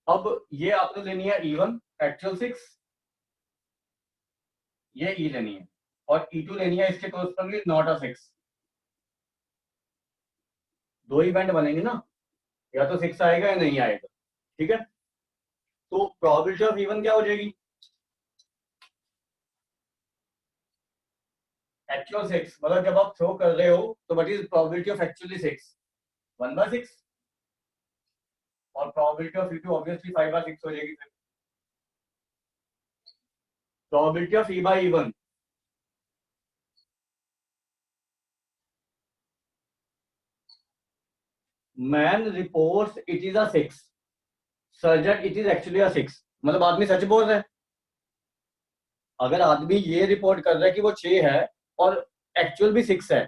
अब ये आपने लेनी है E1 एक्चुअल 6, ये E लेनी है, और E2 लेनी है इसके कॉरस्पॉन्डिंग नॉट अ 6। दो इवेंट बनेंगे ना, या तो 6 आएगा या नहीं आएगा। ठीक है, तो प्रोबेबिलिटी ऑफ E1 क्या हो जाएगी? एक्चुअल 6, मतलब जब आप थ्रो कर रहे हो तो what is probability of actually 6? 1/6। और प्रोबेबिलिटी ऑफ E2 ऑब्वियसली 5/6 हो जाएगी। फिर probability of E/E1, man reports it is a 6 such that it is actually a 6। मतलब आदमी सच बोल रहा है। अगर आदमी ये रिपोर्ट कर रहा है कि वो 6 है और एक्चुअल भी 6 है,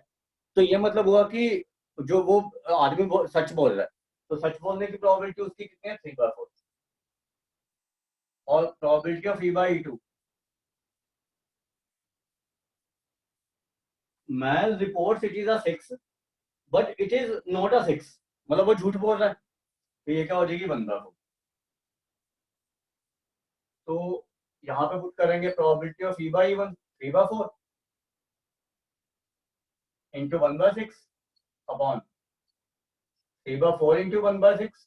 तो ये मतलब हुआ कि जो वो आदमी सच बोल रहा है। तो सच बोलने की प्रोबेबिलिटी उसकी कितनी है? 3/4। और probability of E/E2, man reports it is a 6 but it is not अ 6, मतलब वो झूठ बोल रहा है। तो ये क्या हो जाएगी? 1/4। तो यहाँ पे पुट करेंगे probability of E/E1 3/4 into 1/6 upon 3/4 into 1/6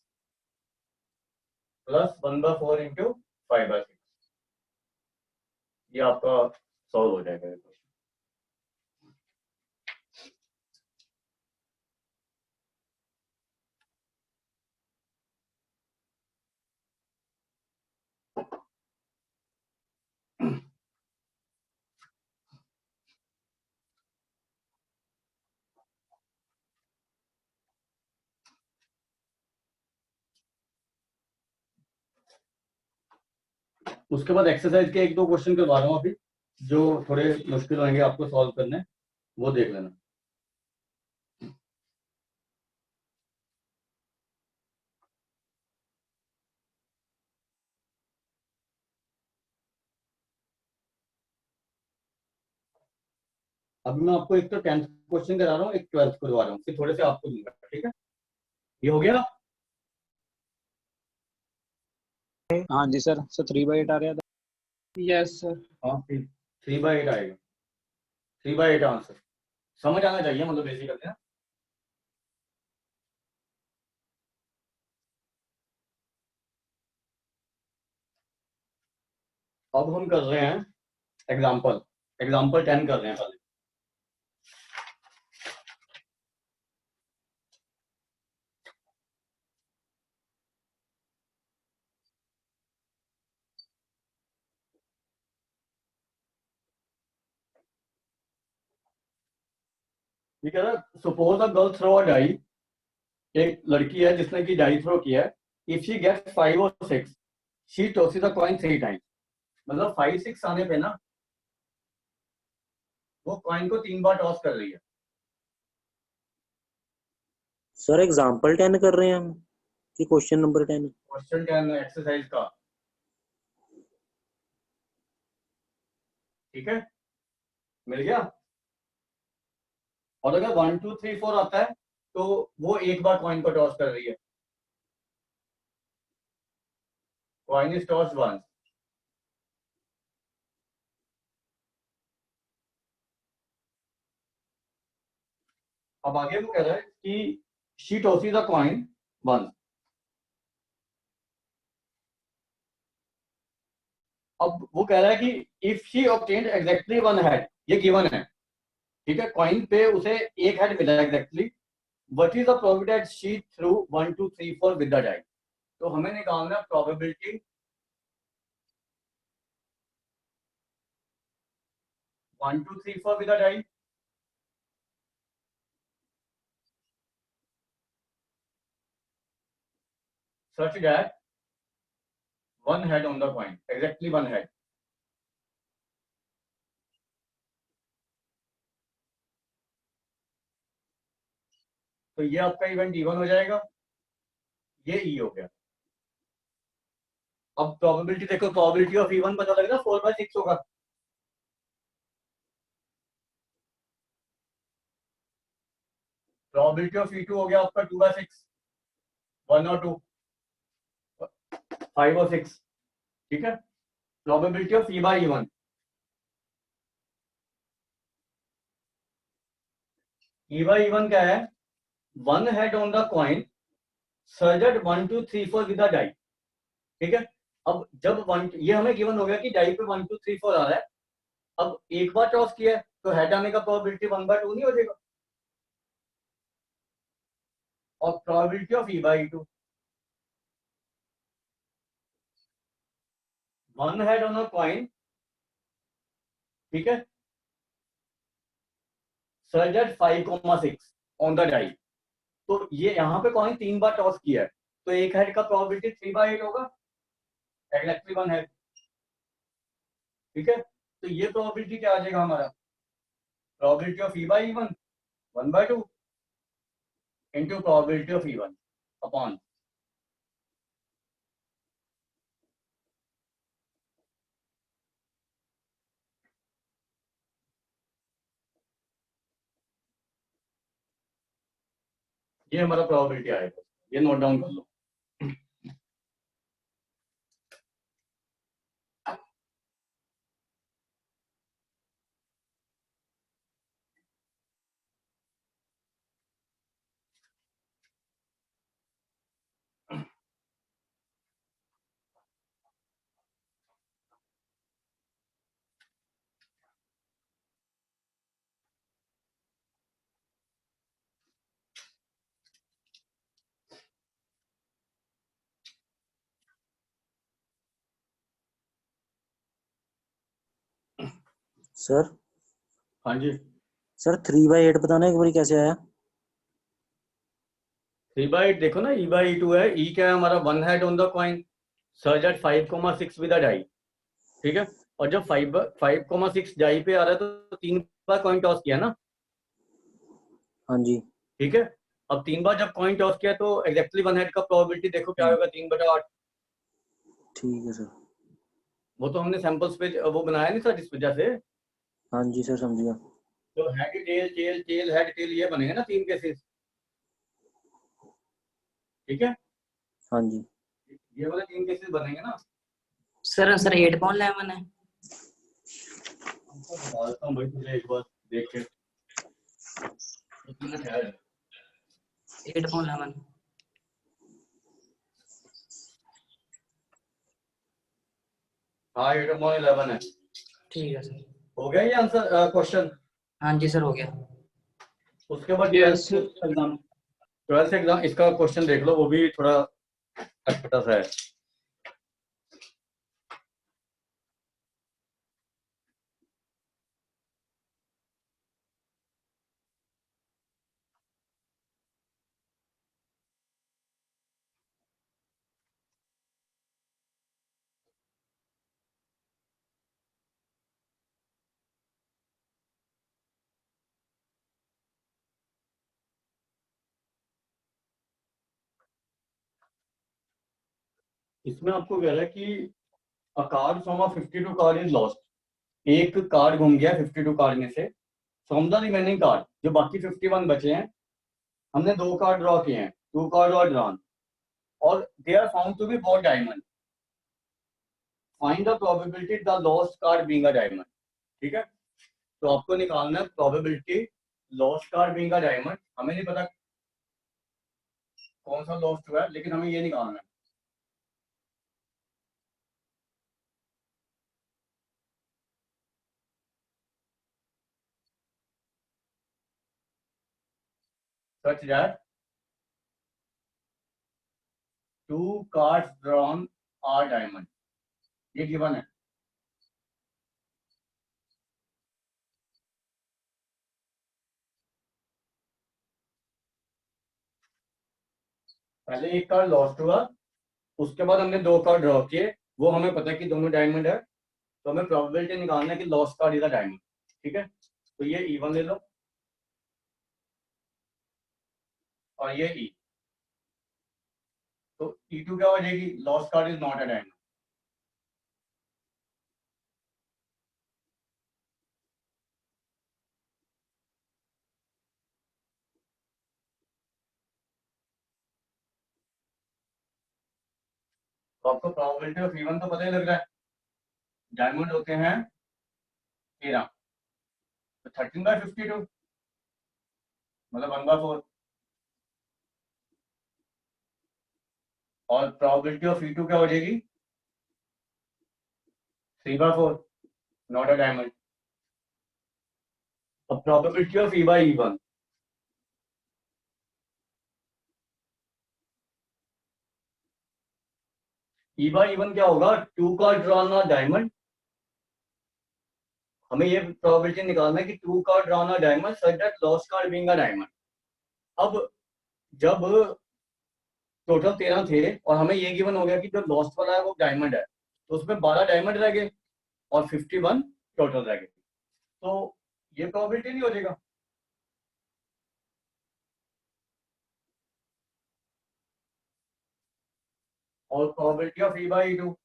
plus 1/4 into 5/6। ये आपका सॉल्व हो जाएगा। उसके बाद एक्सरसाइज के 1-2 क्वेश्चन करवा रहा हूँ अभी, जो थोड़े मुश्किल होंगे आपको सॉल्व करने, वो देख लेना। अभी मैं आपको एक तो 10th क्वेश्चन करा रहा हूँ, एक 12th करवा रहा हूँ, फिर थोड़े से आपको दूंगा। ठीक है, ये हो गया? हाँ जी सर। सर 3/8 आ रहा था। Yes sir. हाँ, 3/8 आएगा। 3/8 आंसर समझ आना चाहिए, मतलब बेसिकली ना। अब हम कर रहे हैं एग्जाम्पल 10 कर रहे हैं पहले। ये कह रहा है suppose a girl throw a die, एक लड़की है जिसने की डाई थ्रो किया है। इफ शी गेट्स 5 और 6 she tosses a coin 3 times. मतलब 5-6 आने पे ना वो कॉइन को 3 बार टॉस कर रही है। सर एग्जाम्पल 10 कर रहे हैं हम कि क्वेश्चन नंबर 10? क्वेश्चन 10 एक्सरसाइज का। ठीक है, मिल गया? और अगर 1 2 3 4 आता है तो वो एक बार कॉइन को टॉस कर रही है। Coin is toss once. अब आगे वो कह रहा है कि she tosses a coin once. अब वो कह रहा है कि if she obtained exactly one head, ये गिवन है, ठीक है, कॉइन पे उसे एक हेड मिला exactly, what is the probability that she threw 1 2 3 4 with the die. तो हमें निकालना probability 1 2 3 4 with the die. such that one head on the coin, exactly one head। तो ये आपका इवेंट E1 हो जाएगा, ये E हो गया। अब प्रोबेबिलिटी देखो, प्रोबेबिलिटी ऑफ E1 पता लग रहा है 4/6 होगा। प्रोबेबिलिटी ऑफ E2 हो गया आपका 2/6, 1 और 2, 5 और 6, ठीक है। प्रोबेबिलिटी ऑफ E/E1, E/E1 क्या है, one head on the coin surged 1 2 3 4 with the die, ठीक है। अब जब ये हमें गिवन हो गया कि डाई पे 1 2 3 4 आ रहा है, अब एक बार टॉस किया है तो हेड आने का प्रोबेबिलिटी 1/2 नहीं हो जाएगा। और probability of E/E2, one head on a coin, ठीक है, सर्जड 5,6 ऑन द डाई। तो ये यहाँ पे कॉइन 3 बार टॉस किया है, तो एक हेड का प्रोबेबिलिटी 3/8 होगा, एग्जैक्टली वन हेड, ठीक है। तो ये प्रोबेबिलिटी क्या आ जाएगा हमारा, probability of E/E1 1/2 into probability of E1 upon ये हमारा प्रोबेबिलिटी आएगा। ये नोट डाउन कर लो। सर हाँ जी, सर 3/8 बताना एक बार कैसे आया। 3/8 देखो ना, E/E2 है। E क्या है हमारा, one head on the coin surged 5,6 with the die, ठीक है। और जब 5,6 डाई पे आ रहा है तो 3 बार कॉइन टॉस किया ना, हाँ जी ठीक है। अब 3 बार जब कॉइन टॉस किया तो एग्जैक्टली वन हेड का प्रोबेबिलिटी देखो क्या होगा, 3/8। ठीक है सर। वो तो हमने सैंपल्स पे वो बनाया नहीं सर, इस वजह से। हाँ जी सर समझ गया। तो head tail tail tail head tail ये बनेंगे ना 3 केसेस, ठीक है। हाँ जी ये वाले 3 केसेस बनेंगे ना। सर 8.11 है। डालता हूँ भाई तुझे एक बार देख के, एक मिनट है। 8.11 हाँ 8/11 है। ठीक है सर। हो गया ये आंसर क्वेश्चन। हाँ जी सर हो गया। उसके बाद Yes, ट्वेल्थ एग्जाम इसका क्वेश्चन देख लो, वो भी थोड़ा अटपटा सा है। इसमें आपको कह रहा है कि अ card from a 52 card is lost. एक कार्ड घूम गया 52 कार्ड में से, फ्रॉम द रिमेनिंग कार्ड, जो बाकी 51 बचे हैं, हमने 2 कार्ड ड्रॉ किए हैं, 2 कार्ड और ड्रॉन, और they are found to be both diamond. Find the probability the lost card being a diamond. ठीक है, तो आपको निकालना है probability lost card being a diamond. हमें नहीं पता कौन सा लॉस्ट हुआ है, लेकिन हमें ये निकालना है। Such that 2 cards drawn are diamond, ये गिवन है। पहले एक कार्ड लॉस्ट हुआ, उसके बाद हमने 2 कार्ड ड्रॉ किए, वो हमें पता है कि दोनों डायमंड है, तो हमें प्रोबेबिलिटी निकालना है कि lost card is a diamond. ठीक है, तो ये E1 ले लो और ये E, तो E2 क्या हो जाएगी, lost card is not a diamond. तो आपको प्रोबेबिलिटी ऑफ E1 तो पता ही लग रहा है, डायमंड होते हैं 13, तो 13/52 मतलब 1/4, और प्रोबेबिलिटी ऑफ E2 क्या हो जाएगी, 3/4, नॉट अ डायमंड। अब प्रोबेबिलिटी ऑफ E/E1, E/E1 क्या होगा, 2 कार्ड ड्रॉन अ डायमंड। हमें ये प्रोबेबिलिटी निकालना है कि 2 card drawn a diamond such that lost card being a diamond. अब जब टोटल 13 थे और हमें ये गिवन हो गया कि जो लॉस्ट वाला है वो डायमंड है, तो उसमें 12 डायमंड रह गए और 51 टोटल रह गए, तो ये प्रोबेबिलिटी नहीं हो जाएगा। और probability of E/E2,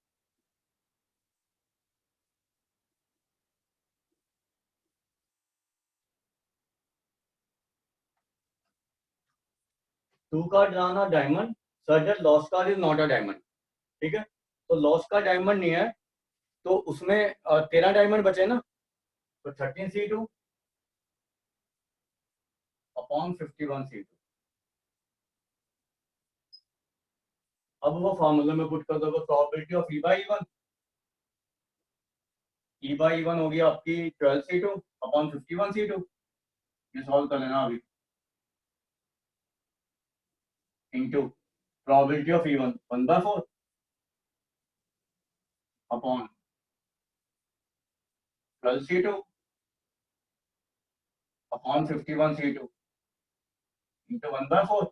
two card drawn a diamond such that lost card is not a diamond. ठीक है, तो लॉस्ट कार्ड डायमंड नहीं है, तो उसमें 13 डायमंड बचे ना, तो 13C2 अपॉन 51C2। अब वो फॉर्मूले में पुट कर दो, प्रोबेबिलिटी ऑफ E/E1, E/E1 होगी आपकी 12C2 अपॉन 51C2। ये सॉल्व कर लेना अभी, into probability of E1 1/4 upon 12C2 upon 51C2 into 1/4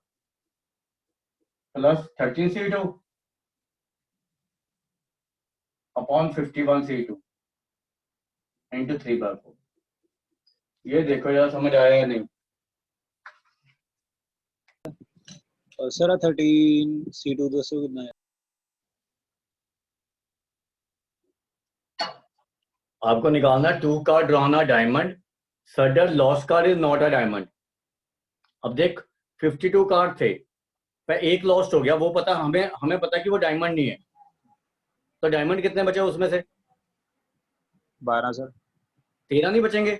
plus 13C2 upon 51C2 into 3/4। ये देखो यार समझ आया या नहीं। सर 13C2 दसो कितना है? आपको निकालना 2 card drawn a diamond such that lost card is not a diamond. अब देख 52 कार्ड थे, पर एक लॉस्ट हो गया, वो पता हमें पता कि वो डायमंड नहीं है, तो डायमंड कितने बचे उसमें से, 12 सर। 13 नहीं बचेंगे,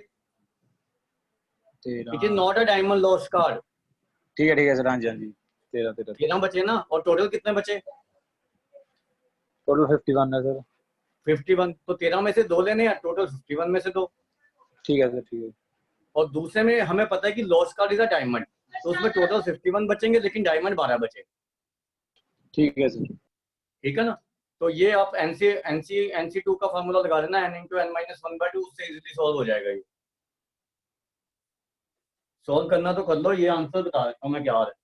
13 it is not a diamond lost card. ठीक है सर, हाँ जी 13 बचे ना, और टोटल कितने बचे, टोटल 51 है सर। 51, तो 13 में से 2 लेने हैं, टोटल 51 में से 2। ठीक है सर, ठीक है। और दूसरे में हमें पता है कि lost card is a diamond, तो उसमें टोटल 51 बचेंगे, लेकिन डायमंड 12 बचे। ठीक है सर। ठीक है ना, तो ये आप NC2 का फार्मूला लगा देना, n×n-1/2, उससे इजीली सॉल्व हो जाएगा। ये सॉल्व करना तो कर लो, ये आंसर बता देता हूँ मैं क्या है।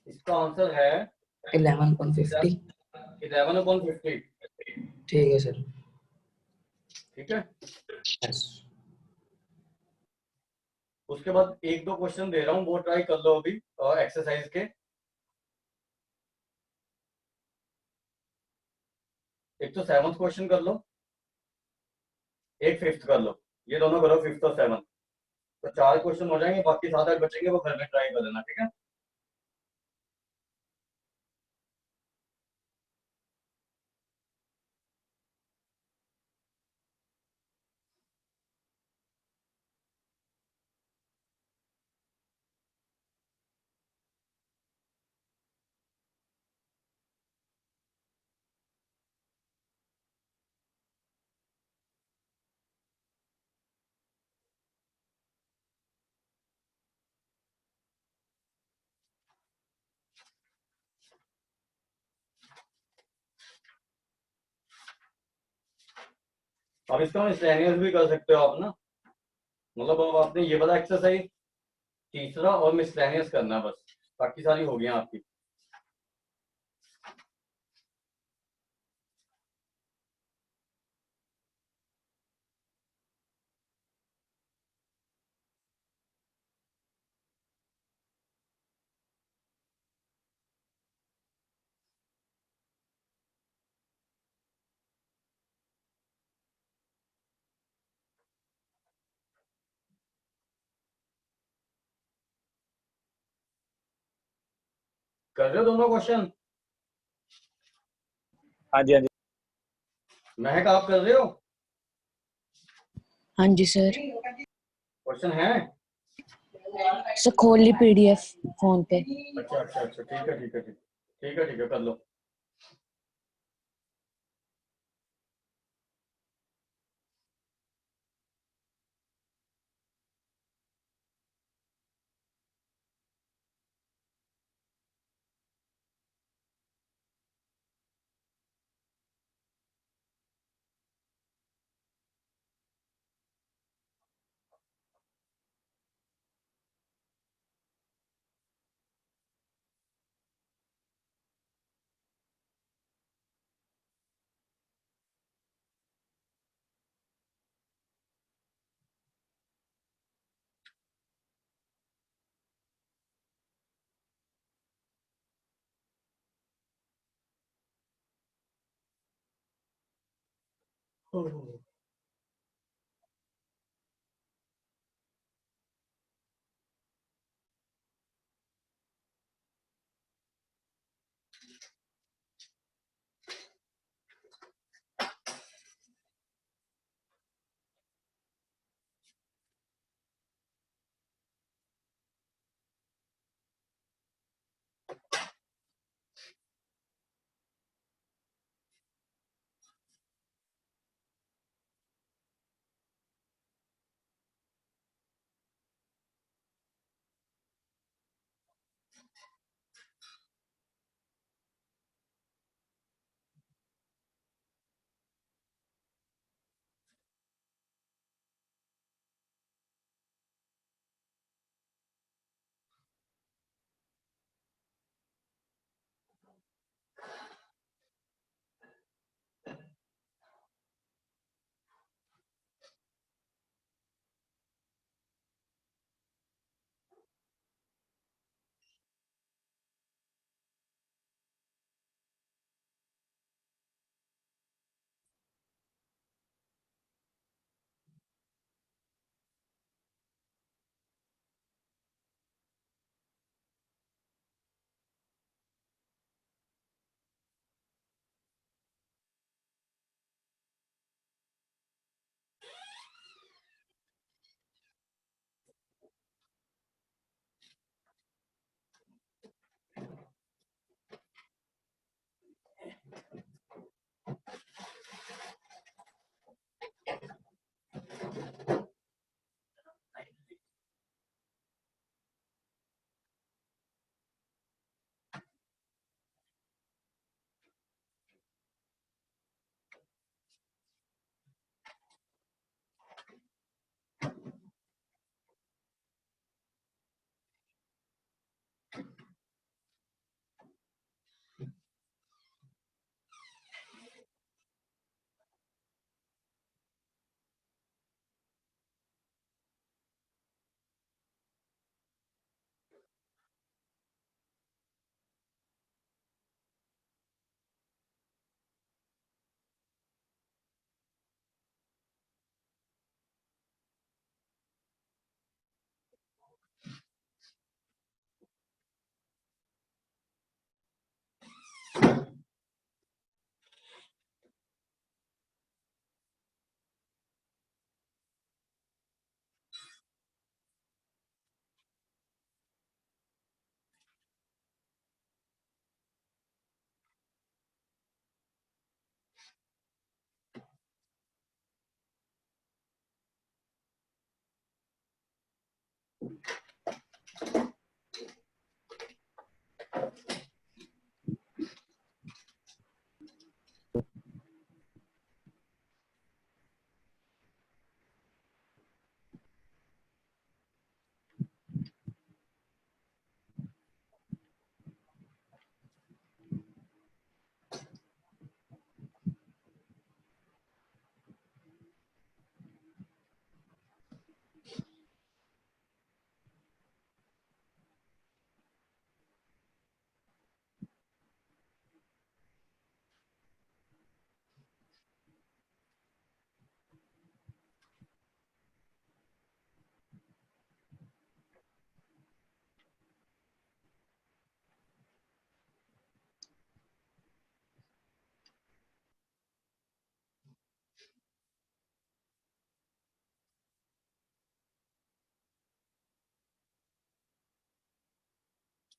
इसका आंसर है 11/50। 11/50। ठीक है सर। ठीक है, यस। उसके बाद 1-2 क्वेश्चन दे रहा हूँ, वो ट्राई कर लो अभी एक्सरसाइज के। एक तो 7th क्वेश्चन कर लो, एक 5th कर लो, ये दोनों करो 5th और 7th, तो 4 क्वेश्चन हो जाएंगे, बाकी 7-8 बचेंगे वो घर में ट्राई कर लेना, ठीक है। अब इसका मिसलेनियस भी कर सकते हो आप ना, मतलब अब आपने ये वाला एक्सरसाइज तीसरा और मिसलेनियस करना है बस, बाकी सारी हो गई आपकी। कर रहे हो दोनों क्वेश्चन? हाँ जी, हाँ जी। महक आप कर रहे हो? हाँ जी सर। क्वेश्चन है? सर खोल ली PDF फोन पे। अच्छा अच्छा अच्छा, ठीक है ठीक है ठीक है ठीक है, कर लो।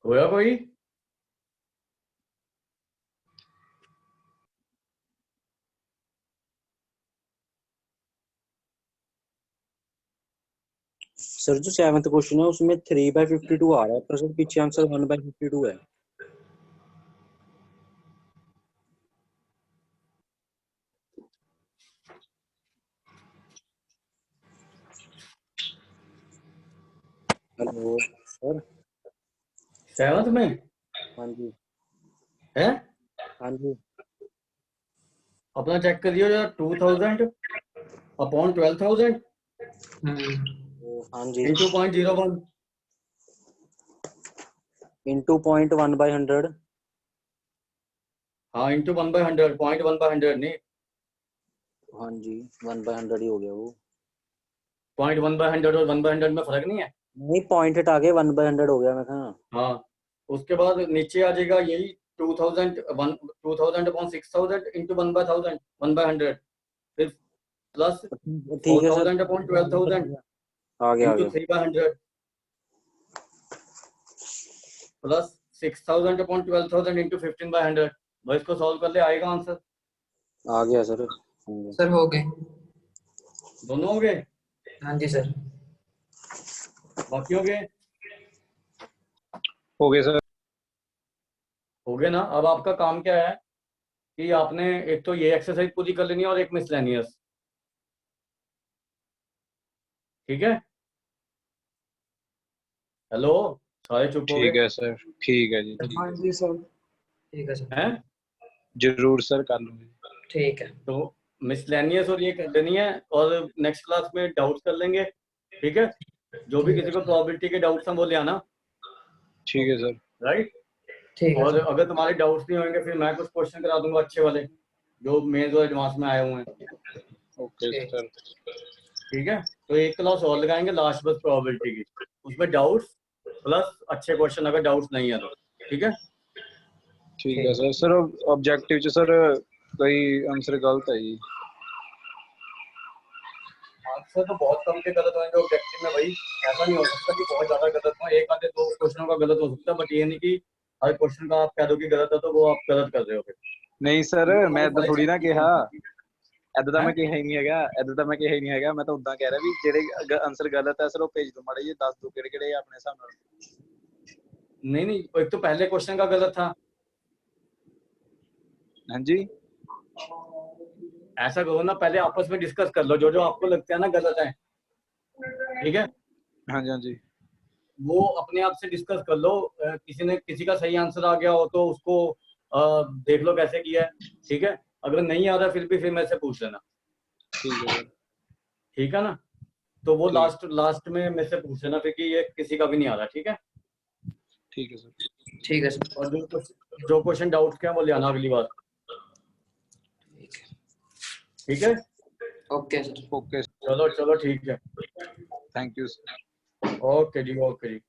होया कोई? सर जो 7th क्वेश्चन है उसमें 3/52 आ रहा है, पर सर पीछे आंसर 1/52 है। Hello sir. 7th में हाँ जी। है? हाँ जी। अपना चेक करियो जरा, 2000 अपॉन 12,000 हाँ जी। Into 0.01 into 0.1/100। हाँ इंटू 1/100, 0.1/100 नहीं, हाँ जी 1/100 ही हो गया वो। 0.1/100 और 1/100 में फर्क नहीं है। नहीं पॉइंट हटा के 1/100 हो गया मैं कहा। हाँ उसके बाद नीचे आ जाएगा यही 2000 अपॉन 6000 इंटू 1/1000 1/100, फिर प्लस ठीक है सर। 4000 अपॉन 12,000 आ गया इंटू 3/100 प्लस 6000 अपॉन 12,000 इंटू 15/100। भाई इसको सॉल्व कर ले, आएगा आंसर। आ गया सर। सर हो गए। दोनों हो गए? हाँ जी सर। बाकी हो गए? हो गए सर। हो गए ना। अब आपका काम क्या है कि आपने एक तो ये एक्सरसाइज पूरी कर लेनी है और एक मिसलेनियस, ठीक है? हेलो, सारे चुप हो ठीक गए है सर, ठीक है जी, ठीक हाँ है जी सर। ठीक है सर। हैं? जरूर सर, कर लूंगे। ठीक है। तो मिसलेनियस और ये कर देनी है, और नेक्स्ट क्लास में डाउट्स कर लेंगे, ठीक है? जो भी ठीक किसी है को प्रोबेबिलिटी के डाउट्स हैं वो ले आना, ठीक है सर। राइट? ठीक है और सर। अगर तुम्हारे डाउट्स नहीं होंगे फिर मैं कुछ क्वेश्चन करा दूंगा अच्छे वाले जो मेंस और एडवांस में आए हुए हैं, ओके ठीक। सर। ठीक है? तो एक क्लास और लगाएंगे लास्ट बस प्रोबेबिलिटी की, उसमें डाउट्स प्लस अच्छे क्वेश्चन अगर डाउट्स नहीं है तो, ठीक है? ठीक है सर। सर ऑब्जेक्टिव च सर कोई आंसर गलत है जी। आंसर तो बहुत कम के गलत होंगे ऑब्जेक्टिव में भाई, ऐसा नहीं हो सकता कि बहुत ज्यादा गलत हो, एक आधे दो क्वेश्चनों का गलत हो सकता है, बट ये नहीं कि हर क्वेश्चन का आप कह दो कि गलत है तो वो आप गलत कर रहे हो फिर। नहीं सर, ये हमारे मैं ਤਾਂ ਥੋੜੀ ਨਾ ਕਿਹਾ, ਇਦਾਂ ਤਾਂ हैं? ਮੈਂ ਕਿਹਾ ਹੀ ਨਹੀਂ ਹੈਗਾ, ਇਦਾਂ ਤਾਂ ਮੈਂ ਕਿਹਾ ਹੀ ਨਹੀਂ ਹੈਗਾ। ਮੈਂ ਤਾਂ ਉਦਾਂ ਕਹਿ ਰਿਹਾ ਵੀ ਜਿਹੜੇ ਆਨਸਰ ਗਲਤ ਹੈ ਸਰ ਉਹ ਭੇਜ ਦਿਓ ਮਾੜੇ ਜੀ, ਦੱਸ ਦਿਓ ਕਿਹੜੇ ਕਿਹੜੇ ਆਪਣੇ ਹਿਸਾਬ ਨਾਲ। नहीं नहीं, एक तो पहले क्वेश्चन का गलत था। ਹਾਂਜੀ। ऐसा करो ना, पहले आपस में डिस्कस कर लो जो जो आपको लगता है ना गलत है, ठीक है? ਹਾਂਜੀ ਹਾਂਜੀ। वो अपने आप से डिस्कस कर लो। किसी का सही आंसर आ गया हो तो उसको देख लो कैसे किया है, ठीक है? अगर नहीं आ रहा फिर मेरे से पूछ लेना, ठीक है सर। ठीक है ना? तो वो ठीक। लास्ट में मेरे से पूछ लेना फिर कि ये किसी का भी नहीं आ रहा, ठीक है? ठीक है सर। ठीक है सर। और जो क्वेश्चन डाउट के हैं वो ले आना अगली बार, ठीक है? Okay sir. ओके। चलो चलो ठीक है, थैंक यू सर। ओके जी, ओके जी।